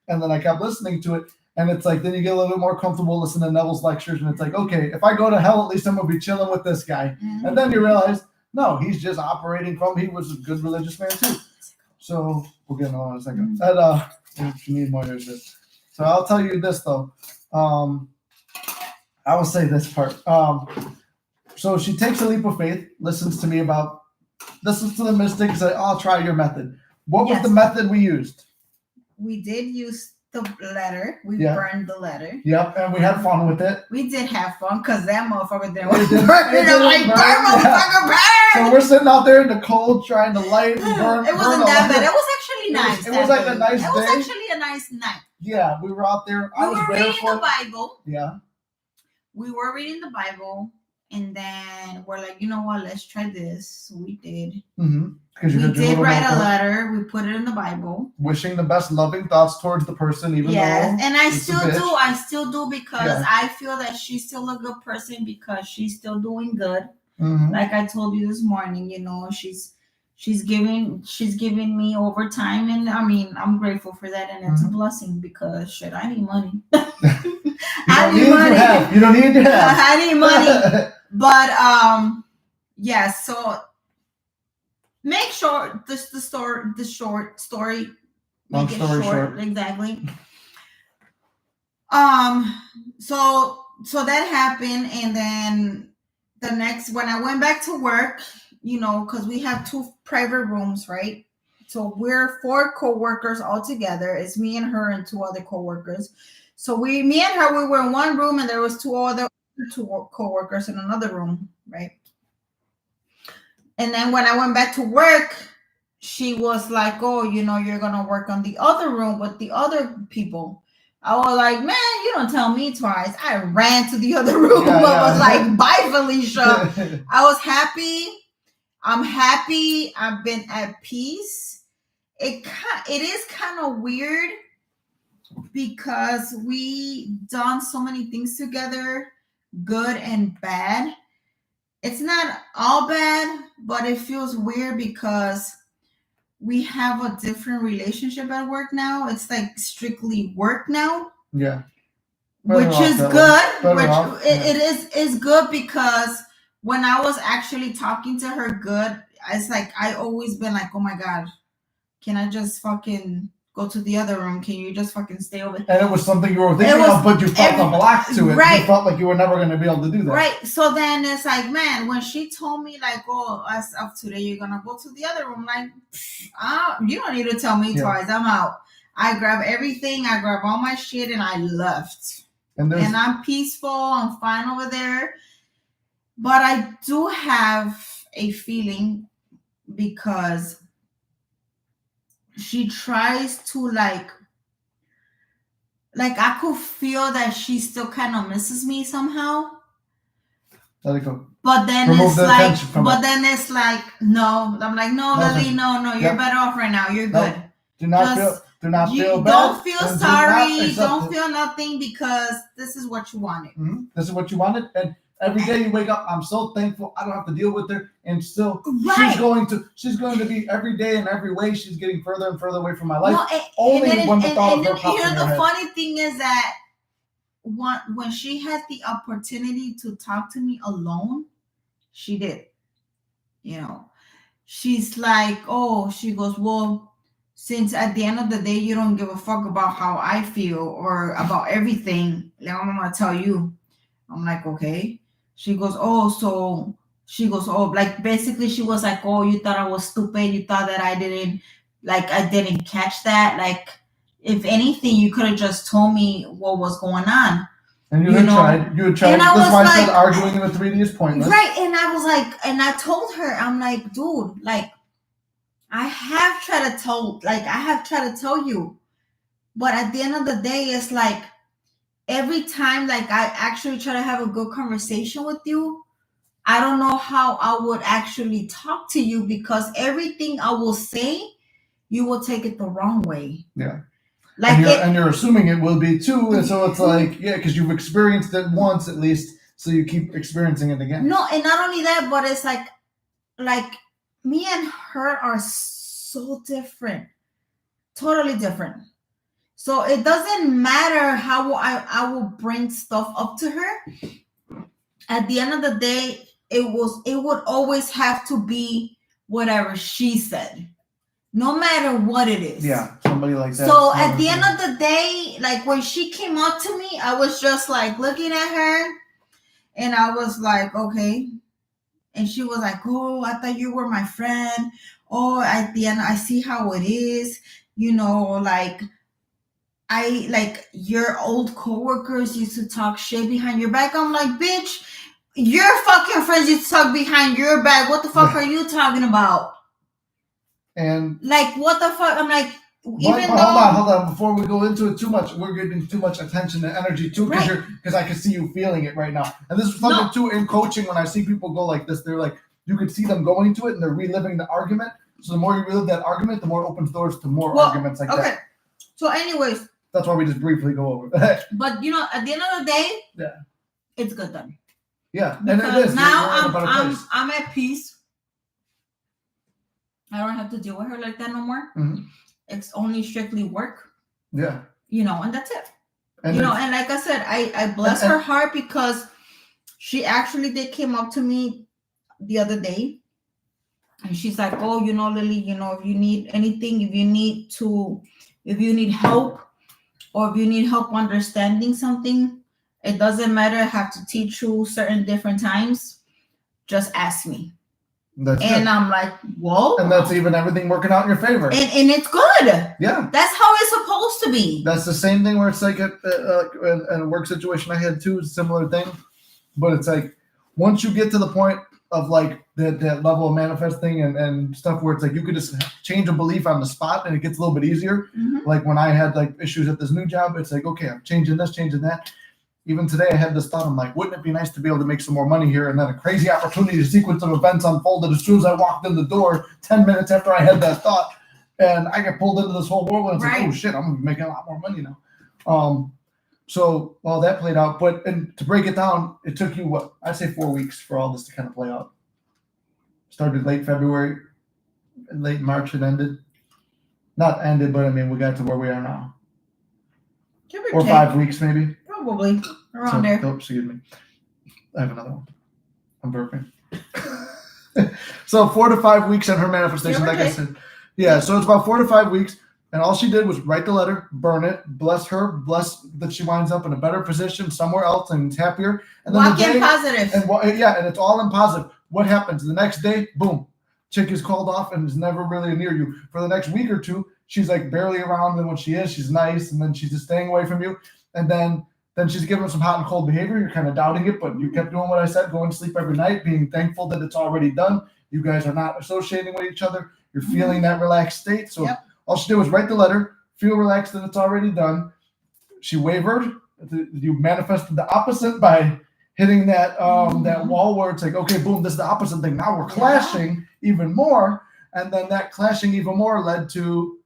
And then I kept listening to it. And it's like, then you get a little bit more comfortable listening to Neville's lectures. And it's like, okay, if I go to hell, at least I'm going to be chilling with this guy. Mm-hmm. And then you realize, no, he's just operating he was a good religious man too. So we'll get into that in a second. Mm-hmm. If you need more, there's this. So I'll tell you this though. I will say this part. So she takes a leap of faith, listens to the mystic, and say, "I'll try your method." What was the method we used? We did use the letter. We burned the letter. Yep, and we had fun with it. We did have fun because that motherfucker didn't want to burn. Burn. So we're sitting out there in the cold trying to light and burn. It wasn't that bad. It was actually nice. It was like a nice day. It was actually a nice night. Yeah, we were out there. We were reading the Bible. Yeah. We were reading the Bible, and then we're like, you know what? Let's try this. So we did. Mm-hmm. We did write a letter. We put it in the Bible. Wishing the best loving thoughts towards the person, even though. And I still do. I still do because I feel that she's still a good person because she's still doing good. Mm-hmm. Like I told you this morning, she's giving me overtime, and I mean I'm grateful for that, and it's a blessing because shit, I need money. I need money. You don't need to have. I need money. But yeah, so make sure the short story. Long story short. Exactly. So that happened, and then the next when I went back to work, because we have 2 private rooms, right? So we're 4 co-workers all together. It's me and her and 2 other co-workers. So me and her, we were in one room, and there was 2 other co-workers in another room, right? And then when I went back to work, she was like, "Oh, you're gonna work on the other room with the other people." I was like, "Man, you don't tell me twice." I ran to the other room. I was like, "Bye, Felicia." I was happy. I'm happy. I've been at peace. It is kind of weird because we done so many things together, good and bad. It's not all bad, but it feels weird because we have a different relationship at work now. It's like strictly work now. Yeah. Which is good. It is good because when I was actually talking to her good, it's like I always been like, "Oh my God, can I just fucking go to the other room? Can you just fucking stay over there?" And it was something you were thinking of, but you felt a block to it. Right. You felt like you were never going to be able to do that. Right. So then it's like, man, when she told me like, "Oh, as of today, you're going to go to the other room," like, you don't need to tell me twice. I'm out. I grabbed everything. I grabbed all my shit and I left. And I'm peaceful. I'm fine over there. But I do have a feeling because she tries to like I could feel that she still kind of misses me somehow. Let it go. But then it's like, no. I'm like, no, Lily, no. You're better off right now. You're good. Do not feel bad. Don't feel sorry. Don't feel nothing because this is what you wanted. Mm-hmm. This is what you wanted, and every day you wake up, I'm so thankful I don't have to deal with her, and still she's going to be every day in every way. She's getting further and further away from my life. The funny thing is that when she had the opportunity to talk to me alone, she did. She's like, she goes, "Well, since at the end of the day you don't give a fuck about how I feel or about everything, I'm gonna tell you." I'm like, okay. She goes, like basically she was like, "Oh, you thought I was stupid. You thought that I didn't catch that. Like, if anything, you could have just told me what was going on." And you had tried. That's why I said arguing with 3D is pointless. Right. And I was like, and I told her, I'm like, dude, like, I have tried to tell you. But at the end of the day, it's like, every time, like, I actually try to have a good conversation with you, I don't know how I would actually talk to you because everything I will say, you will take it the wrong way. Yeah. And you're assuming it will be too. And so it's like, because you've experienced it once at least, so you keep experiencing it again. No, and not only that, but it's like me and her are so different. Totally different. So it doesn't matter how I will bring stuff up to her. At the end of the day, it would always have to be whatever she said. no matter what it is. Yeah, somebody like that. So at the end of the day, like when she came up to me, I was just like looking at her, and I was like, okay. And she was like, oh, I thought you were my friend. Oh, at the end, I see how it is. You know, like your old coworkers used to talk shit behind your back. I'm like, bitch, your fucking friends used to talk behind your back. What the fuck are you talking about? And like, what the fuck? I'm like, hold on. Before we go into it too much, we're giving too much attention and energy too, because I can see you feeling it right now. And this is something too in coaching. When I see people go like this, they're like, you can see them going to it and they're reliving the argument. So the more you relive that argument, the more it opens doors to more arguments like that. Okay. So, anyways, that's why we just briefly go over that. But you know, at the end of the day, yeah, it's good then. Yeah, because and it is. Now I'm at peace. I don't have to deal with her like that no more. Mm-hmm. It's only strictly work. Yeah. You know, and that's it. And and like I said, I bless her heart because she actually came up to me the other day, and she's like, oh, you know, Lily, you know, if you need anything, if you need help, or if you need help understanding something, it doesn't matter. I have to teach you certain different times. Just ask me. I'm like, whoa. And that's even everything working out in your favor. And it's good. Yeah. That's how it's supposed to be. That's the same thing where it's like in a work situation I had too, similar thing. But it's like, once you get to the point of like that level of manifesting and stuff where it's like you could just change a belief on the spot and it gets a little bit easier. Mm-hmm. Like when I had like issues at this new job, it's like, okay, I'm changing this, changing that. Even today, I had this thought. I'm like, wouldn't it be nice to be able to make some more money here? And then a crazy opportunity, a sequence of events unfolded as soon as I walked in the door, 10 minutes after I had that thought. And I get pulled into this whole world. And it's like, oh, shit, I'm going to be making a lot more money now. So, well, that played out. And to break it down, it took you, what? I'd say 4 weeks for all this to kind of play out. Started late February, late March it ended. Not ended, but I mean, we got to where we are now. Or 5 weeks, maybe. Probably around there. Oh, excuse me. I have another one. I'm burping. So 4 to 5 weeks on her manifestation, like I said. Yeah, so it's about 4 to 5 weeks. And all she did was write the letter, burn it, bless her, bless that she winds up in a better position somewhere else and happier. And then walk in positive. And it's all in positive. What happens? The next day, boom, chick is called off and is never really near you. For the next week or two, she's like barely around. And when she is, she's nice. And then she's just staying away from you. And then she's giving some hot and cold behavior. You're kind of doubting it, but you kept doing what I said, going to sleep every night, being thankful that it's already done. You guys are not associating with each other. You're feeling that relaxed state. So all she did was write the letter, feel relaxed that it's already done. She wavered. You manifested the opposite by hitting that that wall where it's like, okay, boom, this is the opposite thing. Now we're clashing even more. And then that clashing even more led to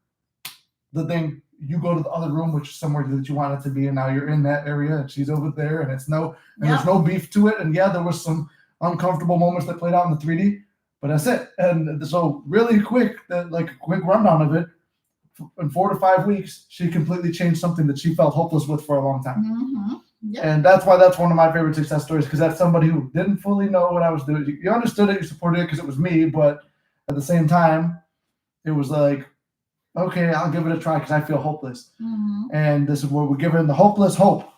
the thing. You go to the other room, which is somewhere that you want it to be, and now you're in that area, and she's over there, and there's no beef to it. And yeah, there was some uncomfortable moments that played out in the 3D, but that's it. And so really quick, like a quick rundown of it, in 4 to 5 weeks, she completely changed something that she felt hopeless with for a long time. Mm-hmm. Yep. And that's why that's one of my favorite success stories, because that's somebody who didn't fully know what I was doing. You understood it, you supported it because it was me, but at the same time, it was like, okay, I'll give it a try because I feel hopeless. Mm-hmm. And this is where we're giving the hopeless hope.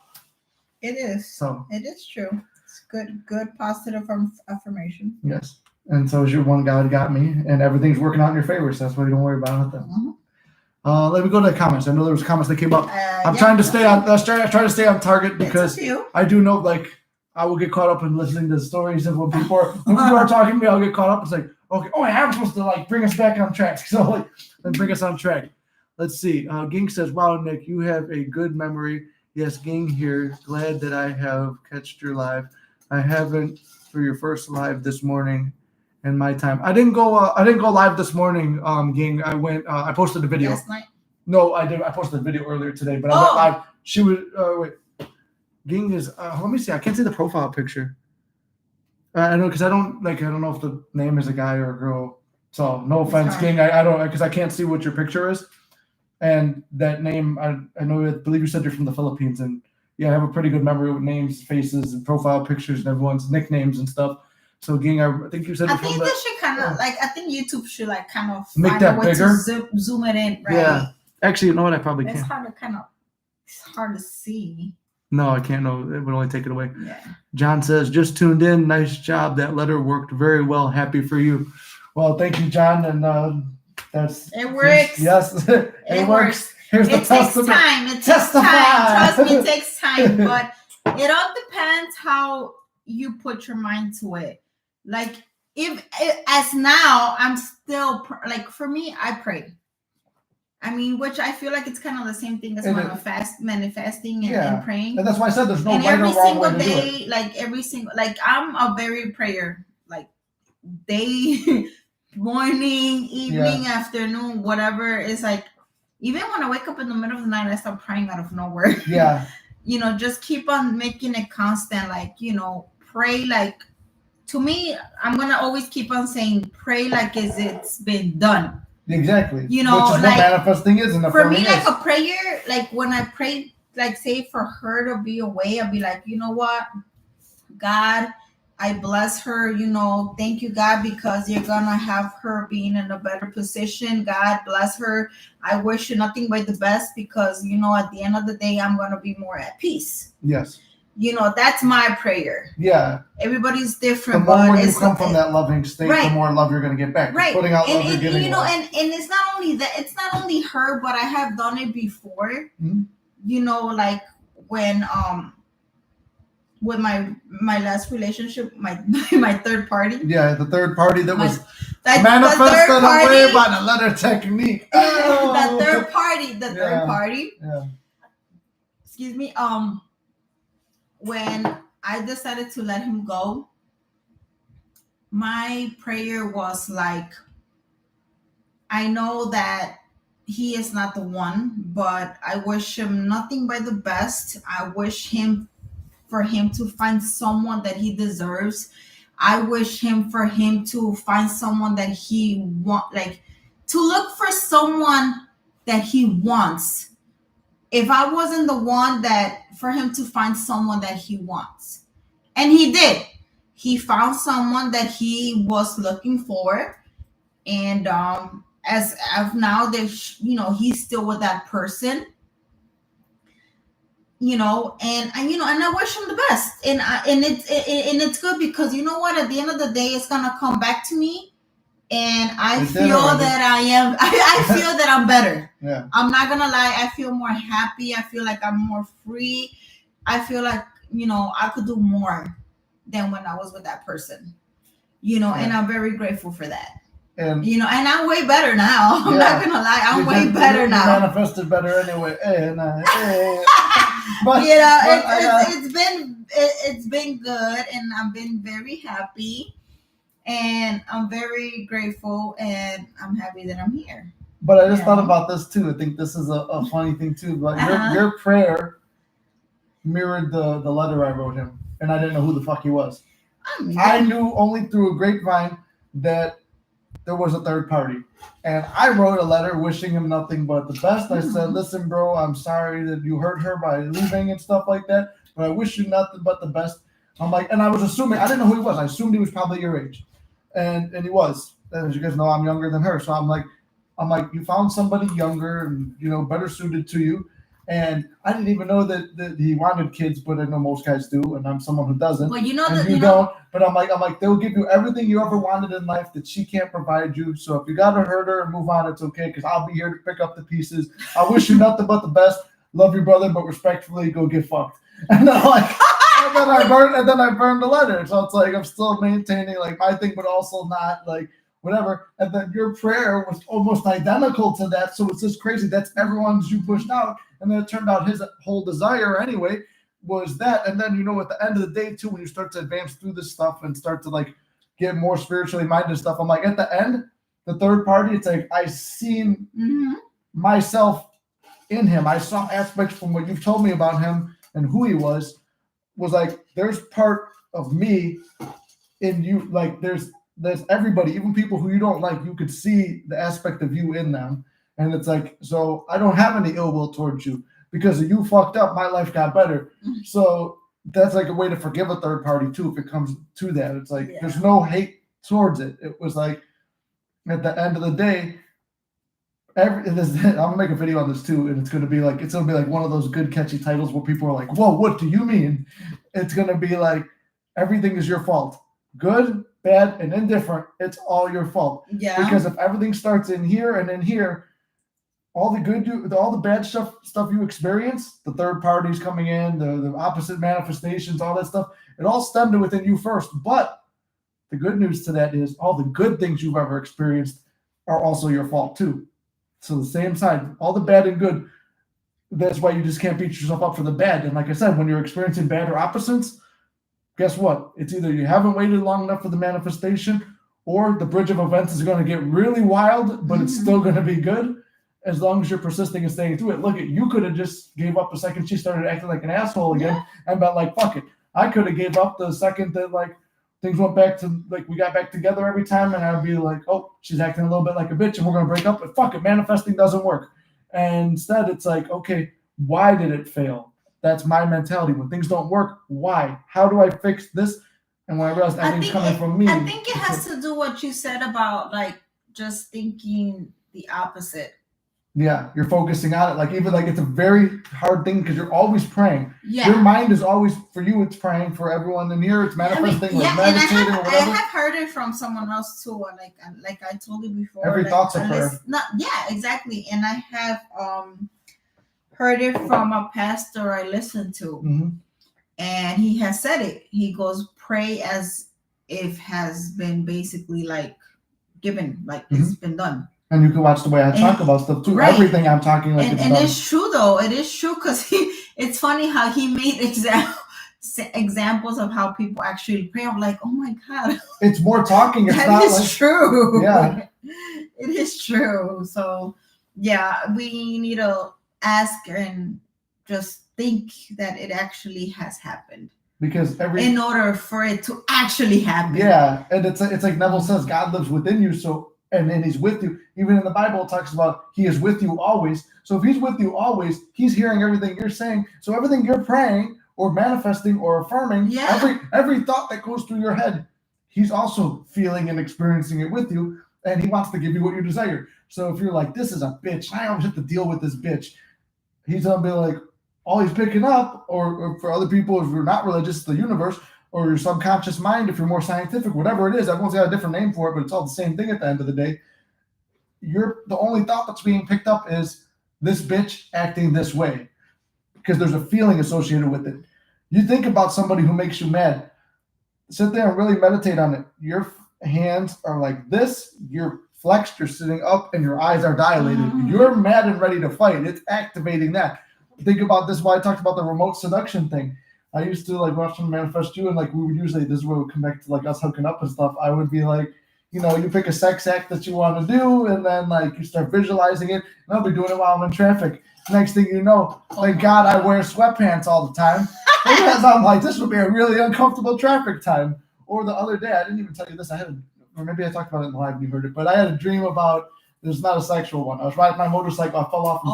It is. So it is true. It's good, positive affirmation. Yes. And so is your one God got me, and everything's working out in your favor. So that's why you don't worry about it then. Mm-hmm. Let me go to the comments. I know there was comments that came up. I'm trying to stay on. Try to stay on target because I do know, like, I will get caught up in listening to the stories of when people are talking to me. I'll get caught up. It's like, okay, I am supposed to like bring us back on track. So like, then bring us on track. Let's see. Ging says, "Wow, Nick, you have a good memory." Yes, Ging here. Glad that I have catched your live. I haven't for your first live this morning. In my time, I didn't go live this morning. Ging, I went. I posted a video. Last night? No, I did. I posted a video earlier today, but I went live. She was. Wait. Ging is. Let me see. I can't see the profile picture. I know because I don't know if the name is a guy or a girl. So no offense, Ging. I don't because I can't see what your picture is. And that name, I believe you said you're from the Philippines, and yeah, I have a pretty good memory with names, faces, and profile pictures, and everyone's nicknames and stuff. So, Ging, I think you said. I think the kind of like, I think YouTube should like kind of make find that a way bigger. to zoom it in, right? Yeah. Actually, you know what? I probably It's can. it's hard to see. No, I can't. No, it would only take it away. Yeah. John says, just tuned in. Nice job. That letter worked very well. Happy for you. Well, thank you, John. And it works. Yes, it works. Here's the testament. Time. It takes time. Trust me, it takes time. But it all depends how you put your mind to it. Like, as now, I'm still, like, for me, I pray. I mean, which I feel like it's kind of the same thing as manifesting and praying. And that's why I said there's no right or wrong way to do it. Every single day, I'm a very prayer, like, day, morning, evening, afternoon, whatever. It's like, even when I wake up in the middle of the night, I start praying out of nowhere. Yeah. Just keep on making it constant. Like, pray like, to me, I'm going to always keep on saying, pray like as it's been done. Exactly. Which is like, what manifesting is. And for me, like a prayer, like when I pray, like say for her to be away, I'll be like, you know what, God, I bless her, thank you, God, because you're going to have her being in a better position. God bless her. I wish you nothing but the best because, at the end of the day, I'm going to be more at peace. Yes. That's my prayer. Yeah. Everybody's different. The more you come from that loving state, the more love you're going to get back. Right. Putting out love, you're getting and it's not only that, it's not only her, but I have done it before. Mm-hmm. Like when, with my last relationship, my third party. Yeah, the third party that was manifested away by the letter technique. Oh. The third party. Yeah. Excuse me. When I decided to let him go, my prayer was like, I know that he is not the one, but I wish him nothing but the best. I wish for him to find someone that he deserves. I wish for him to find someone that he to look for someone that he wants. If I wasn't the one for him to find someone that he wants. And he did. He found someone that he was looking for. And as of now, he's still with that person. And I wish him the best. And it's good because you know what? At the end of the day, it's gonna come back to me. And I feel that I'm better. Yeah. I'm not gonna lie. I feel more happy. I feel like I'm more free. I feel like, I could do more than when I was with that person, and I'm very grateful for that. And, and I'm way better now. I'm not gonna lie. I'm way better now. You manifested better anyway. But it's been good, and I've been very happy. And I'm very grateful, and I'm happy that I'm here. But I just thought about this too. I think this is a funny thing too. Like your prayer mirrored the letter I wrote him, and I didn't know who the fuck he was. I knew only through a grapevine that there was a third party, and I wrote a letter wishing him nothing but the best. I said, "Listen, bro, I'm sorry that you hurt her by leaving and stuff like that, but I wish you nothing but the best." I'm like, and I was assuming I didn't know who he was. I assumed he was probably your age. And he was. And as you guys know, I'm younger than her. So I'm like, you found somebody younger and, better suited to you. And I didn't even know that he wanted kids, but I know most guys do. And I'm someone who doesn't. Well, you don't. But I'm like, they'll give you everything you ever wanted in life that she can't provide you. So if you got to hurt her and move on, it's okay. Because I'll be here to pick up the pieces. I wish you nothing but the best. Love you, brother, but respectfully, go get fucked. And then I'm like... And then I burned the letter. So it's like I'm still maintaining like my thing, but also not like whatever. And then your prayer was almost identical to that. So it's just crazy. That's everyone's you pushed out. And then it turned out his whole desire anyway was that. And then, at the end of the day too, when you start to advance through this stuff and start to like get more spiritually minded stuff, I'm like, at the end, the third party, it's like I seen myself in him. I saw aspects from what you've told me about him and who he was like, there's part of me in you. Like there's everybody, even people who you don't like, you could see the aspect of you in them. And it's like, so I don't have any ill will towards you because you fucked up. My life got better. So that's like a way to forgive a third party too. If it comes to that, it's like, there's no hate towards it. It was like at the end of the day, I'm gonna make a video on this too, and it's gonna be like one of those good catchy titles where people are like, "Whoa, what do you mean?" It's gonna be like everything is your fault, good, bad, and indifferent. It's all your fault. Yeah. Because if everything starts in here and in here, all the bad stuff you experience, the third parties coming in, the opposite manifestations, all that stuff, it all stemmed within you first. But the good news to that is all the good things you've ever experienced are also your fault too. So the same side, all the bad and good. That's why you just can't beat yourself up for the bad. And like I said, when you're experiencing bad or opposites, guess what? It's either you haven't waited long enough for the manifestation, or the bridge of events is going to get really wild, but it's still going to be good as long as you're persisting and staying through it. Look, you could have just gave up the second she started acting like an asshole again and been like, fuck it. I could have gave up the second that like things went back to like we got back together every time, and I'd be like, oh, she's acting a little bit like a bitch and we're going to break up, but fuck it, manifesting doesn't work. And instead it's like, okay, why did it fail? That's my mentality. When things don't work, why? How do I fix this? And when I realized everything's coming from me. I think it has to do what you said about like just thinking the opposite. Yeah, you're focusing on it. Like even like it's a very hard thing because you're always praying. Yeah. Your mind is always, for you, it's praying. For everyone in here, it's manifesting or meditating or whatever. I have heard it from someone else too. Like I told you before. Every thought's a prayer. Yeah, exactly. And I have heard it from a pastor I listened to. Mm-hmm. And he has said it. He goes, pray as if has been basically like given, like it's been done. And you can watch the way I talk about stuff too. Right. Everything I'm talking like and it's true though. It is true because it's funny how he made examples of how people actually pray. I'm like, oh my God. It's more talking. It's that is like, true. Yeah. It is true. So yeah, we need to ask and just think that it actually has happened. Because in order for it to actually happen. Yeah. And it's like Neville says, God lives within you. So and then he's with you. Even in the Bible, it talks about he is with you always. So if he's with you always, he's hearing everything you're saying. So everything you're praying or manifesting or affirming, every thought that goes through your head, he's also feeling and experiencing it with you. And he wants to give you what you desire. So if you're like, this is a bitch, I always have to deal with this bitch. He's going to be like, all he's picking up, or for other people, if you're not religious, the universe, or your subconscious mind, if you're more scientific, whatever it is, everyone's got a different name for it, but it's all the same thing at the end of the day. The only thought that's being picked up is this bitch acting this way because there's a feeling associated with it. You think about somebody who makes you mad. Sit there and really meditate on it. Your hands are like this. You're flexed. You're sitting up and your eyes are dilated. Mm-hmm. You're mad and ready to fight. It's activating that. Think about this. Why I talked about the remote seduction thing. I used to like watch them manifest you, and like we would usually, this is where we would come back to like us hooking up and stuff. I would be like, you know, you pick a sex act that you want to do, and then like you start visualizing it, and I'll be doing it while I'm in traffic. Next thing you know, thank God I wear sweatpants all the time because I'm like, this would be a really uncomfortable traffic time. Or the other day, I didn't even tell you this. Or maybe I talked about it in the live and you heard it, but I had a dream about. It's not a sexual one. I was riding my motorcycle. I fell off and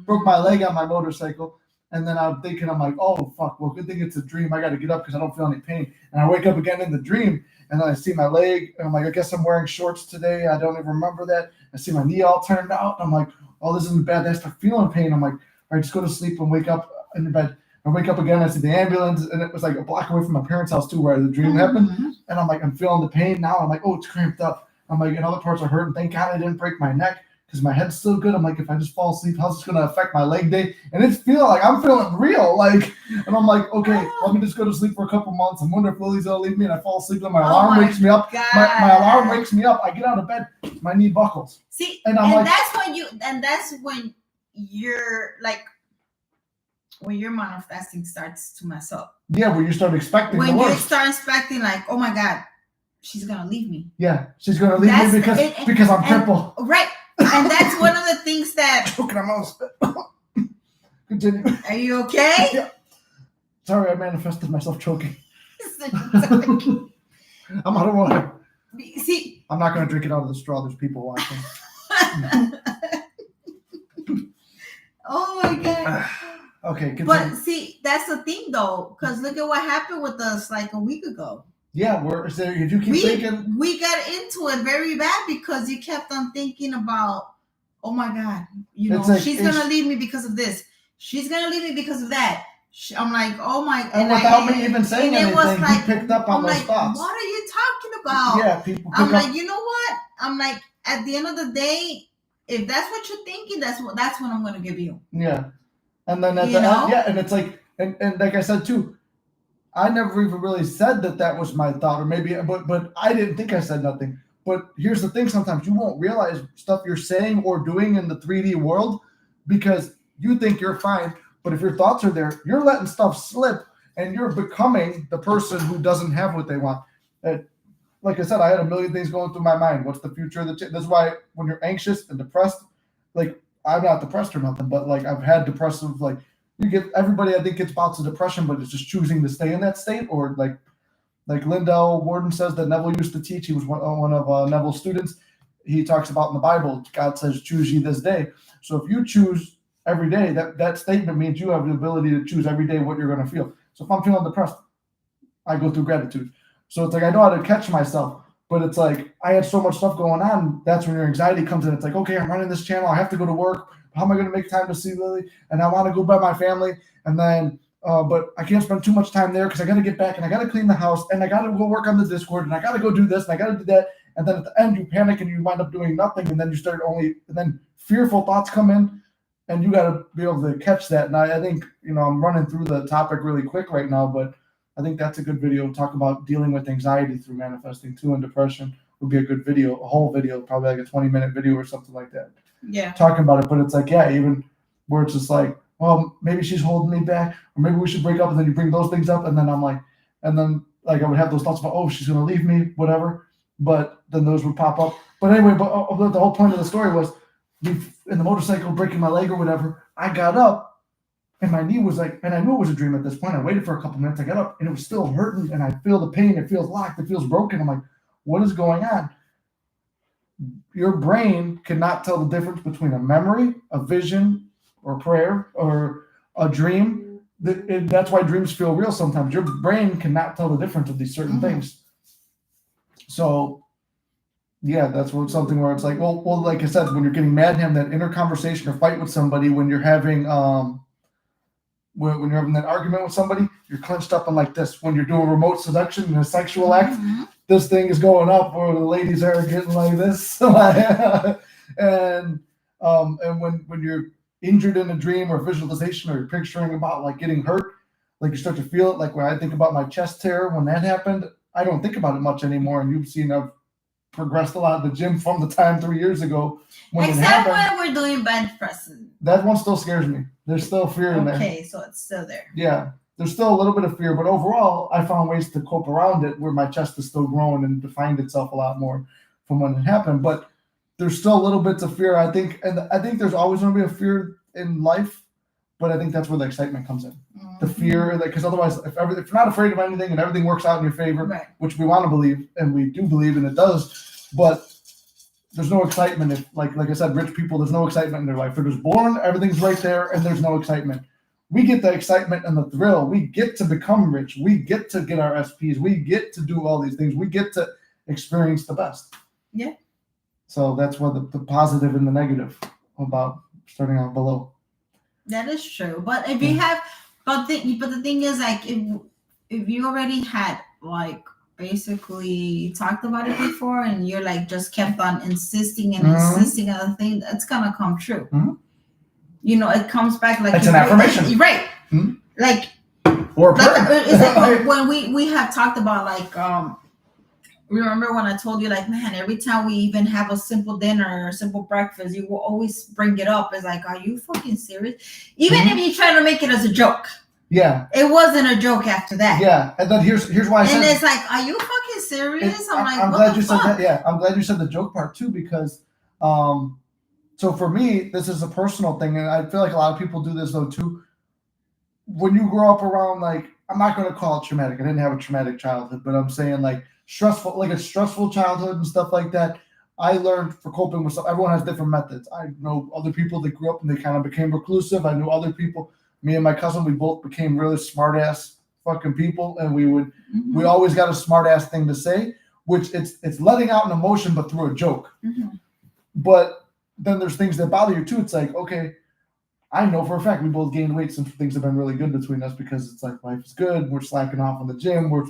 broke my leg on my motorcycle. And then I'm thinking, I'm like, oh, fuck, well, good thing it's a dream. I got to get up because I don't feel any pain. And I wake up again in the dream, and then I see my leg, and I'm like, I guess I'm wearing shorts today. I don't even remember that. I see my knee all turned out. I'm like, oh, this isn't bad. Then I start feeling pain. I'm like, all right, just go to sleep and wake up in the bed. I wake up again. I see the ambulance, and it was like a block away from my parents' house, too, where the dream happened. And I'm like, I'm feeling the pain now. I'm like, oh, it's cramped up. I'm like, and other parts are hurting. Thank God I didn't break my neck. Because my head's still good. I'm like, if I just fall asleep, how's this going to affect my leg day? And it's I'm feeling real. Like, and I'm like, okay, let me just go to sleep for a couple months. I wonder if Lily's going to leave me, and I fall asleep and my alarm wakes me up. My alarm wakes me up. I get out of bed. My knee buckles. See, and that's when you're like, when your manifesting starts to mess up. Yeah, when you start expecting the worst. When you start expecting like, oh my God, she's going to leave me. Yeah, she's going to leave me because I'm crippled. Right. And that's one of the things that. Continue. Are you okay? Yeah. Sorry, I manifested myself choking. I'm out of water. See, I'm not going to drink it out of the straw. There's people watching. Oh my God. Okay, continue. But see, that's the thing though, because look at what happened with us like a week ago. Yeah, if you keep thinking, we got into it very bad because you kept on thinking about, oh my God, she's gonna leave me because of this. She's gonna leave me because of that. I'm like, oh my! And without me even saying anything, he picked up on those thoughts. What are you talking about? Yeah, people. I'm like, you know what? I'm like, at the end of the day, if that's what you're thinking, that's what I'm gonna give you. Yeah, and then at the end, and it's like, and like I said too, I never even really said that was my thought, or maybe, but I didn't think I said nothing. But here's the thing: sometimes you won't realize stuff you're saying or doing in the 3D world because you think you're fine. But if your thoughts are there, you're letting stuff slip and you're becoming the person who doesn't have what they want. Like I said, I had a million things going through my mind. What's the future of the That's why when you're anxious and depressed, like I'm not depressed or nothing, but like I've had depressive, like you get everybody I think gets bouts of depression, but it's just choosing to stay in that state. Or like Lindell Warden says that Neville used to teach. He was one of Neville's students. He talks about in the Bible, God says, choose ye this day. So if you choose every day, that statement means you have the ability to choose every day what you're going to feel. So if I'm feeling depressed, I go through gratitude. So it's like I know how to catch myself, but it's like I had so much stuff going on. That's when your anxiety comes in. It's like, okay, I'm running this channel. I have to go to work. How am I going to make time to see Lily? And I want to go by my family. And then, but I can't spend too much time there because I got to get back and I got to clean the house and I got to go work on the Discord and I got to go do this and I got to do that. And then at the end, you panic and you wind up doing nothing. And then and then fearful thoughts come in. And you got to be able to catch that. And I think, I'm running through the topic really quick right now, but I think that's a good video to talk about dealing with anxiety through manifesting too, and depression would be a good video, a whole video, probably like a 20-minute video or something like that. Yeah. Talking about it. But it's like, yeah, even where it's just like, well, maybe she's holding me back, or maybe we should break up. And then you bring those things up. And then I'm like, I would have those thoughts about, oh, she's going to leave me, whatever. But then those would pop up. But anyway, the whole point of the story was, in the motorcycle, breaking my leg or whatever, I got up and my knee was like, and I knew it was a dream at this point. I waited for a couple minutes. I got up and it was still hurting and I feel the pain. It feels locked. It feels broken. I'm like, what is going on? Your brain cannot tell the difference between a memory, a vision, or prayer, or a dream. That's why dreams feel real sometimes. Your brain cannot tell the difference of these certain things. So yeah, that's something where it's like, well, like I said, when you're getting mad at him, that inner conversation or fight with somebody, when you're having when you're having that argument with somebody, you're clenched up and like this. When you're doing remote seduction and a sexual act, this thing is going up, or the ladies are getting like this. and when you're injured in a dream or visualization, or you're picturing about like getting hurt, like you start to feel it. Like when I think about my chest tear, when that happened, I don't think about it much anymore. And you've seen I've progressed a lot in the gym from the time 3 years ago. Except when we're doing bench presses. That one still scares me. There's still fear in there. Okay, so it's still there. Yeah, there's still a little bit of fear, but overall, I found ways to cope around it where my chest is still growing and defined itself a lot more from when it happened. But there's still little bits of fear, I think. And I think there's always going to be a fear in life, but I think that's where the excitement comes in. The fear, because otherwise, if you're not afraid of anything and everything works out in your favor, right, which we want to believe, and we do believe, and it does, but there's no excitement. If, like I said, rich people, there's no excitement in their life. They're just born, everything's right there, and there's no excitement. We get the excitement and the thrill. We get to become rich. We get to get our SPs. We get to do all these things. We get to experience the best. Yeah. So that's what the positive and the negative about starting out below. That is true. But if you have, but the thing is, like, if you already had like basically talked about it before, and you're like just kept on insisting and insisting on the thing, that's gonna come true. It comes back like it's an affirmation, right? Like, or when we have talked about like remember when I told you, like, man, every time we even have a simple dinner or simple breakfast, you will always bring it up. It's like, are you fucking serious? Even if you try to make it as a joke. Yeah. It wasn't a joke after that. Yeah. And then here's why I said. And it's like, are you fucking serious? I'm glad you said that. Yeah. I'm glad you said the joke part too, because so for me, this is a personal thing. And I feel like a lot of people do this though too. When you grow up around, like, I'm not going to call it traumatic. I didn't have a traumatic childhood, but I'm saying like stressful, like a stressful childhood and stuff like that. I learned for coping with stuff. Everyone has different methods. I know other people that grew up and they kind of became reclusive. I knew other people. Me and my cousin, we both became really smart ass fucking people, and we always got a smart ass thing to say, which it's letting out an emotion, but through a joke. But then there's things that bother you too. It's like, okay, I know for a fact we both gained weight since things have been really good between us because it's like life is good. We're slacking off on the gym. We're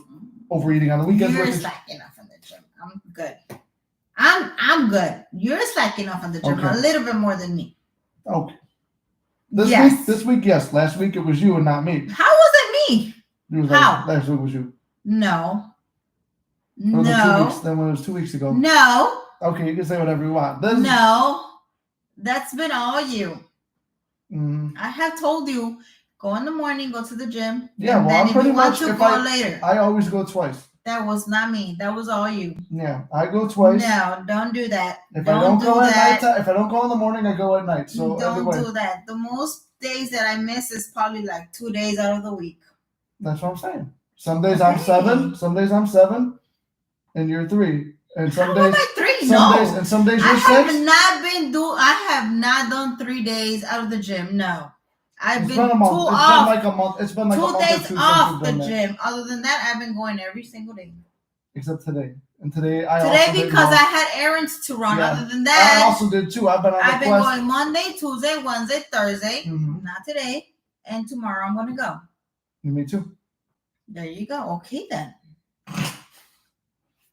overeating on the weekends. You're slacking off on the gym. I'm good. I'm good. You're slacking off on the gym a little bit more than me. Okay. This week, yes. Last week it was you and not me. How was it me? How? Last week was you. No. No. 2 weeks. Then when it was 2 weeks ago. No. Okay, you can say whatever you want. No. That's been all you. Mm-hmm. I have told you, go in the morning, go to the gym. Yeah, well, I'm pretty much later. I always go twice. That was not me. That was all you. Yeah, I go twice. No, don't do that. If I don't go at night, if I don't go in the morning, I go at night. So don't do that. The most days that I miss is probably like 2 days out of the week. That's what I'm saying. Some days I'm 7. Some days I'm 7, and you're 3. And some days, some days you're 6. I have not done 3 days out of the gym. No, I've been a month. Been like a month. It's been like 2 days off the gym. Other than that, I've been going every single day. Except today. And today because I had errands to run. Yeah. Other than that, I also did too. I've been going Monday, Tuesday, Wednesday, Thursday. Not today. And tomorrow I'm going to go. Me too. There you go. Okay then.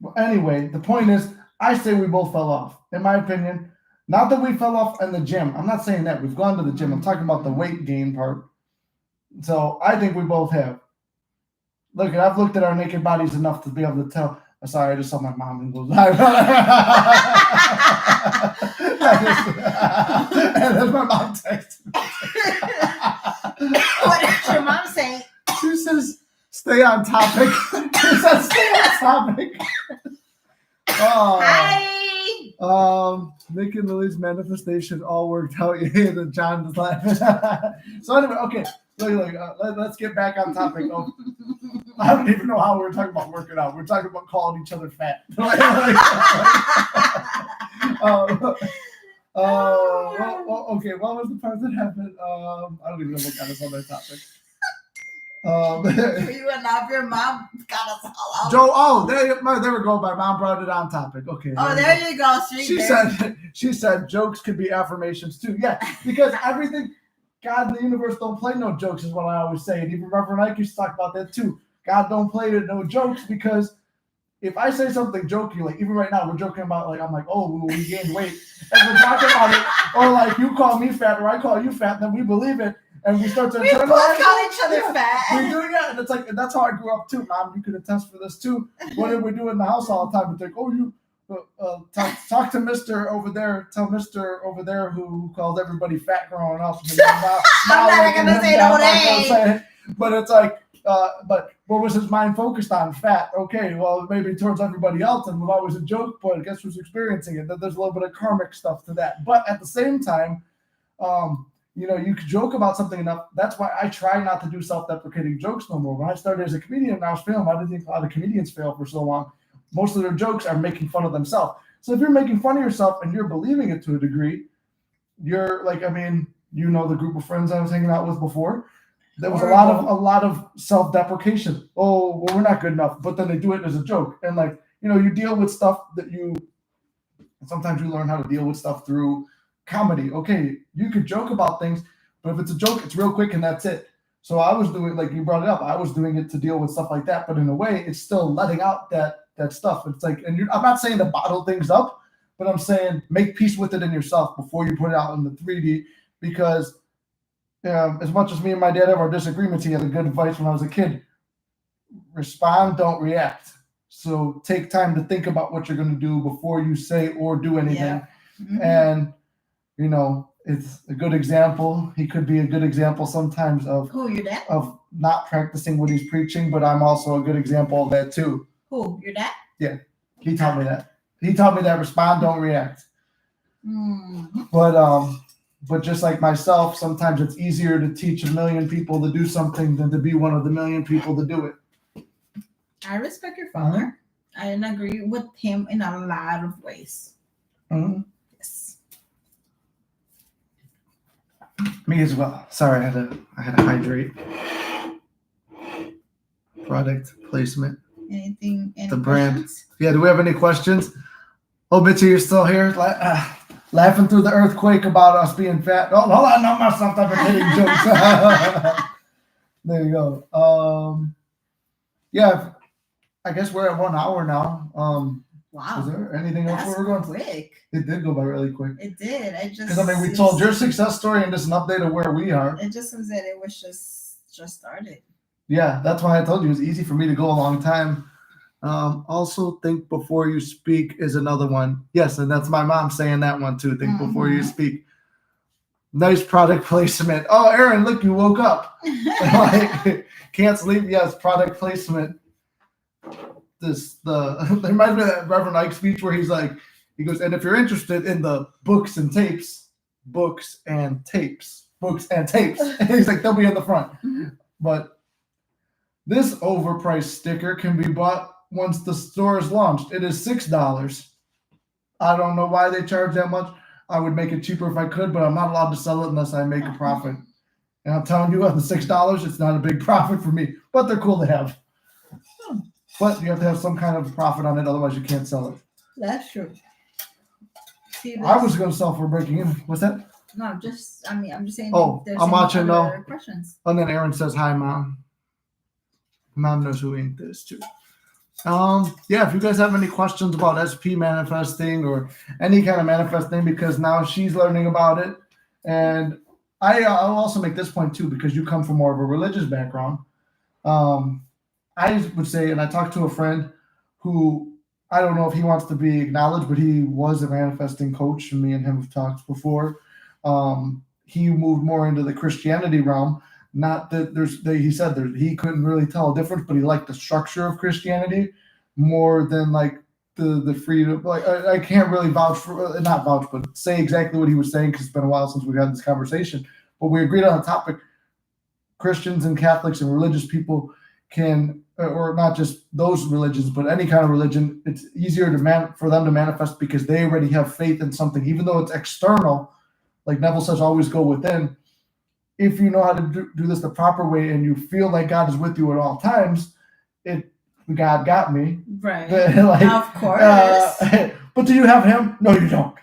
Well, anyway, the point is, I say we both fell off. In my opinion, not that we fell off in the gym. I'm not saying that. We've gone to the gym. I'm talking about the weight gain part. So I think we both have. Look, I've looked at our naked bodies enough to be able to tell. Sorry, I just saw my mom and goes live. And then my mom texted me. What did your mom say? She says, stay on topic. She says, stay on topic. Hi. Nick and Lily's manifestation all worked out. Yeah, the John is laughing. So anyway, okay. Let's get back on topic. I don't even know how we're talking about working out. We're talking about calling each other fat. Okay. What was the part that happened? I don't even know what got us on that topic. You and not your mom got us all out. Joe, there we go. My mom brought it on topic. Okay. There you go. She said jokes could be affirmations too. Yeah, because everything, God and the universe don't play no jokes is what I always say. And even Reverend Ike used to talk about that too. God don't play no jokes because if I say something jokey, like even right now we're joking about like I'm like, oh, we gained weight, and we're talking about it, or like you call me fat or I call you fat, then we believe it. And we start to both call each other fat. We're doing it, and it's like, and that's how I grew up too, Mom. You can attest for this too. What did we do in the house all the time? It's like, oh, you talk to Mister over there. Tell Mister over there who called everybody fat growing up. I'm not gonna say no name. But it's like, but what was his mind focused on? Fat. Okay, well maybe towards everybody else, and it was always a joke. But I guess who's experiencing it? That there's a little bit of karmic stuff to that. But at the same time, you know, you could joke about something enough. That's why I try not to do self-deprecating jokes no more. When I started as a comedian and I was filming, I didn't think a lot of comedians fail for so long. Most of their jokes are making fun of themselves. So if you're making fun of yourself and you're believing it to a degree, you're like, I mean, you know, the group of friends I was hanging out with before, there was a lot of self-deprecation. Oh, well, we're not good enough. But then they do it as a joke. And like, you know, you deal with stuff that sometimes you learn how to deal with stuff through comedy. Okay, you could joke about things, but if it's a joke, it's real quick and that's it. So I was doing, like you brought it up, I was doing it to deal with stuff like that, but in a way, it's still letting out that stuff. It's like, and I'm not saying to bottle things up, but I'm saying make peace with it in yourself before you put it out in the 3D, because as much as me and my dad have our disagreements, he had a good advice when I was a kid. Respond, don't react. So take time to think about what you're going to do before you say or do anything. Yeah. Mm-hmm. And you know, it's a good example. He could be a good example sometimes of who, your dad? Of not practicing what he's preaching, but I'm also a good example of that too. Who, your dad? Yeah, he taught me that. He taught me that respond, don't react. But just like myself, sometimes it's easier to teach 1 million people to do something than to be one of the 1 million people to do it. I respect your father. I agree with him in a lot of ways. Mm-hmm. Me as well. Sorry, I had to hydrate. Product placement. Anything? Any the brand. questions? Yeah. Do we have any questions? Oh, Mitzi, you're still here, laughing through the earthquake about us being fat. Oh, hold on, not myself. I've been hitting jokes. There you go. Yeah. I guess we're at 1 hour now. Wow. Is there anything else where we're going? Quick. It did go by really quick. It did. Because we told your success story and just an update of where we are. It just was that it was just started. Yeah, that's why I told you it was easy for me to go a long time. Also, think before you speak is another one. Yes, and that's my mom saying that one too. Think before you speak. Nice product placement. Oh, Aaron, look, you woke up. Can't sleep. Yes, product placement. There reminds me of that Reverend Ike speech where he goes, and if you're interested in the books and tapes, and he's like, they'll be in the front. But this overpriced sticker can be bought once the store is launched. It is $6. I don't know why they charge that much. I would make it cheaper if I could, but I'm not allowed to sell it unless I make a profit. And I'm telling you, at the $6, it's not a big profit for me, but they're cool to have. But you have to have some kind of profit on it, otherwise you can't sell it. That's true. I was going to sell for breaking in. What's that? No, I'm just saying. Oh, I'm watching now. Questions. And then Aaron says, "Hi, Mom." Mom knows who Ink is too. Yeah, if you guys have any questions about SP manifesting or any kind of manifesting, because now she's learning about it, and I'll also make this point too, because you come from more of a religious background. I would say, and I talked to a friend who, I don't know if he wants to be acknowledged, but he was a manifesting coach, and me and him have talked before. He moved more into the Christianity realm. Not that he said he couldn't really tell a difference, but he liked the structure of Christianity more than like the freedom. Like I can't really not vouch, but say exactly what he was saying, because it's been a while since we've had this conversation. But we agreed on the topic. Christians and Catholics and religious people can, or not just those religions, but any kind of religion, it's easier for them to manifest because they already have faith in something, even though it's external. Like Neville says, always go within. If you know how to do this the proper way and you feel like God is with you at all times, God got me. Right. Like, of course. But do you have him? No, you don't.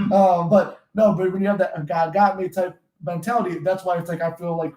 But when you have that God got me type mentality, that's why it's like I feel like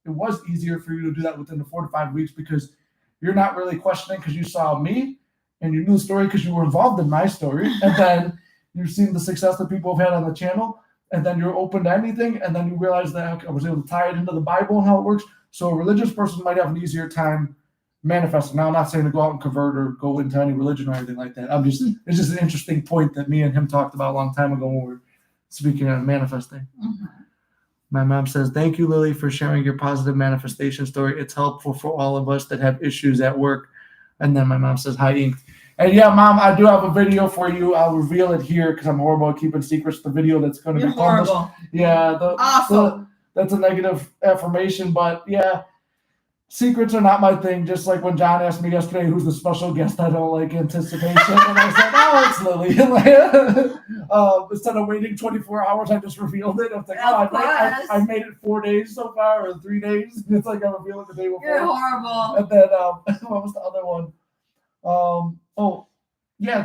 it was easier for you to do that within the 4 to 5 weeks, because you're not really questioning because you saw me and you knew the story because you were involved in my story. And then you've seen the success that people have had on the channel. And then you're open to anything, and then you realize that I was able to tie it into the Bible and how it works. So a religious person might have an easier time manifesting. Now, I'm not saying to go out and convert or go into any religion or anything like that. It's just an interesting point that me and him talked about a long time ago when we were speaking of manifesting. Mm-hmm. My mom says, "Thank you, Lily, for sharing your positive manifestation story. It's helpful for all of us that have issues at work." And then my mom says, "Hi, Ink." And yeah, Mom, I do have a video for you. I'll reveal it here because I'm horrible at keeping secrets. The video that's going to be published. Horrible. Yeah. Awesome. That's a negative affirmation, but yeah, secrets are not my thing. Just like when John asked me yesterday, who's the special guest I don't like anticipation, and I said, "Oh, it's Lily." Instead of waiting 24 hours, I just revealed it. I was like, I made it 4 days so far, or 3 days. It's like I revealed it the day before. You're horrible. And then what was the other one?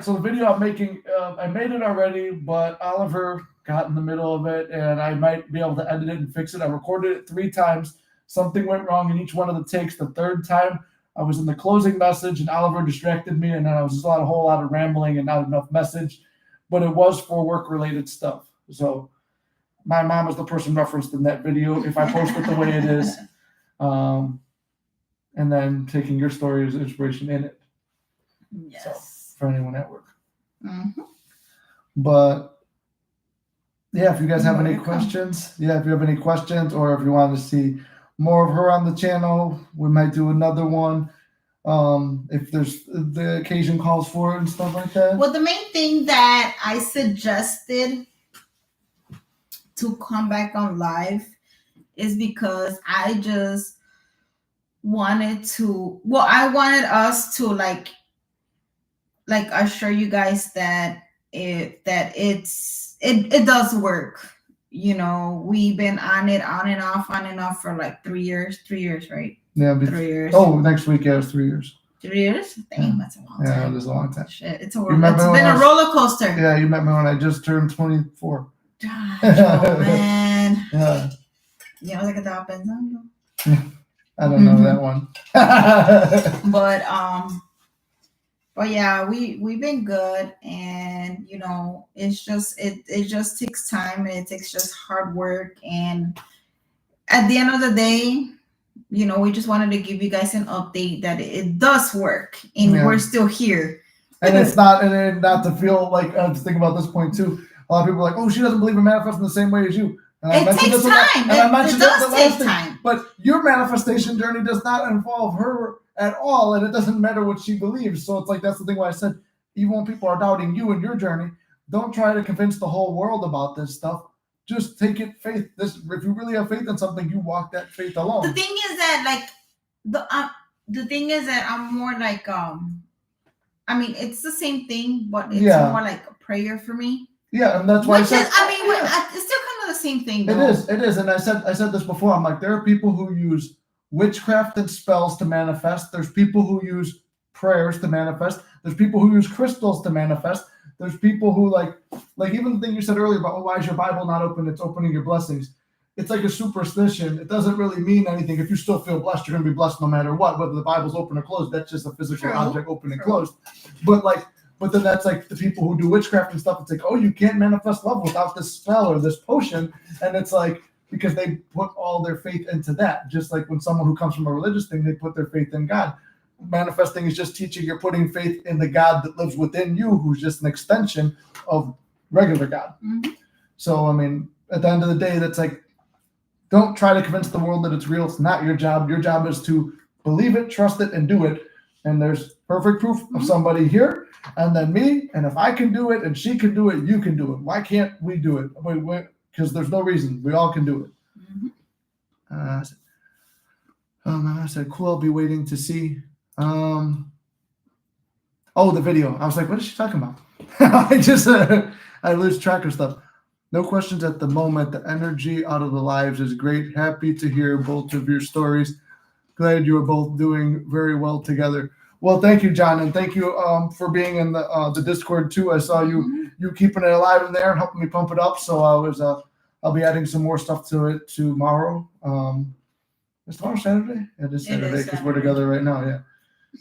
So the video I'm making, I made it already, but Oliver got in the middle of it, and I might be able to edit it and fix it. I recorded it 3 times. Something went wrong in each one of the takes. The third time, I was in the closing message, and Oliver distracted me, and then I was just a whole lot of rambling and not enough message. But it was for work-related stuff. So my mom is the person referenced in that video. If I post it the way it is, and then taking your story as inspiration in it. Yes. So, for anyone at work. Mm-hmm. But yeah, if you guys have any questions, or if you want to see more of her on the channel, we might do another one. If there's the occasion calls for it and stuff like that. Well, the main thing that I suggested to come back on live is because I just wanted us to like assure you guys that it does work. You know, we've been on and off for like 3 years, right? Yeah, 3 years. Oh, next week, yeah, it's 3 years. 3 years? Dang, that's a long time. Yeah, it is a long time. Shit, it's been a roller coaster. Yeah, you met me when I just turned 24. Gosh, oh, man. Yeah. Ya no sé qué estaba pensando. I don't know that one. But yeah, we've been good, and you know, it's just it just takes time, and it takes just hard work, and at the end of the day, you know, we just wanted to give you guys an update that it does work, and we're still here. And it's not, and not to feel like I was thinking about this point too. A lot of people are like, oh, she doesn't believe in manifesting the same way as you. And it takes time. It does take time. But your manifestation journey does not involve her at all, and it doesn't matter what she believes. So it's like, that's the thing why I said, even when people are doubting you and your journey, don't try to convince the whole world about this stuff. Just take it faith. If you really have faith in something, you walk that faith alone. The thing is that the thing is that I'm more like I mean, it's the same thing, but it's more like a prayer for me. Yeah, and that's why it's still kind of the same thing, though. It is, and I said this before. I'm like, there are people who use witchcraft and spells to manifest. There's people who use prayers to manifest. There's people who use crystals to manifest. There's people who like even the thing you said earlier about, why is your Bible not open? It's opening your blessings. It's like a superstition. It doesn't really mean anything. If you still feel blessed, you're going to be blessed no matter what, whether the Bible's open or closed. That's just a physical object, open and closed. But then that's like the people who do witchcraft and stuff. It's like, oh, you can't manifest love without this spell or this potion. And it's like, because they put all their faith into that. Just like when someone who comes from a religious thing, they put their faith in God. Manifesting is just teaching you're putting faith in the God that lives within you, who's just an extension of regular God. Mm-hmm. So, I mean, at the end of the day, that's like, don't try to convince the world that it's real. It's not your job. Your job is to believe it, trust it, and do it. And there's perfect proof of somebody here, and then me. And if I can do it and she can do it, you can do it. Why can't we do it? Because there's no reason. We all can do it. Mm-hmm. I said, cool. I'll be waiting to see. The video. I was like, what is she talking about? I lose track of stuff. No questions at the moment. The energy out of the lives is great. Happy to hear both of your stories. Glad you are both doing very well together. Well, thank you, John, and thank you for being in the Discord too. I saw you keeping it alive in there and helping me pump it up. So I'll be adding some more stuff to it tomorrow. Is tomorrow Saturday? Yeah, it is Saturday because we're together right now. Yeah,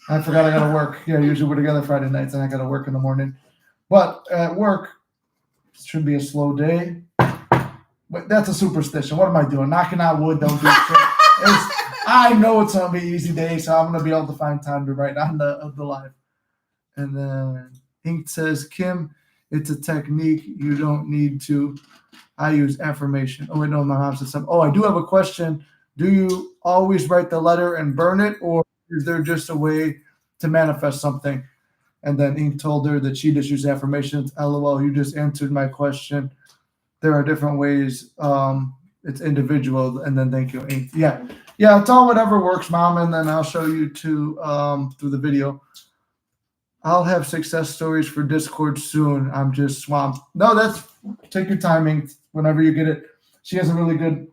I forgot I got to work. Yeah, usually we're together Friday nights, and I got to work in the morning. But at work, it should be a slow day. But that's a superstition. What am I doing? Knocking on wood. Don't do it. I know it's going to be an easy day, so I'm going to be able to find time to write on the live. And then Ink says, Kim, it's a technique. You don't need to. I use affirmation. Oh, wait, no, my mom said something. Oh, I do have a question. Do you always write the letter and burn it, or is there just a way to manifest something? And then Ink told her that she just used affirmations. LOL, you just answered my question. There are different ways. It's individual. And then thank you, Ink. Yeah, it's all whatever works, Mom, and then I'll show you through the video. I'll have success stories for Discord soon. I'm just swamped. No, take your timing whenever you get it. She has a really good,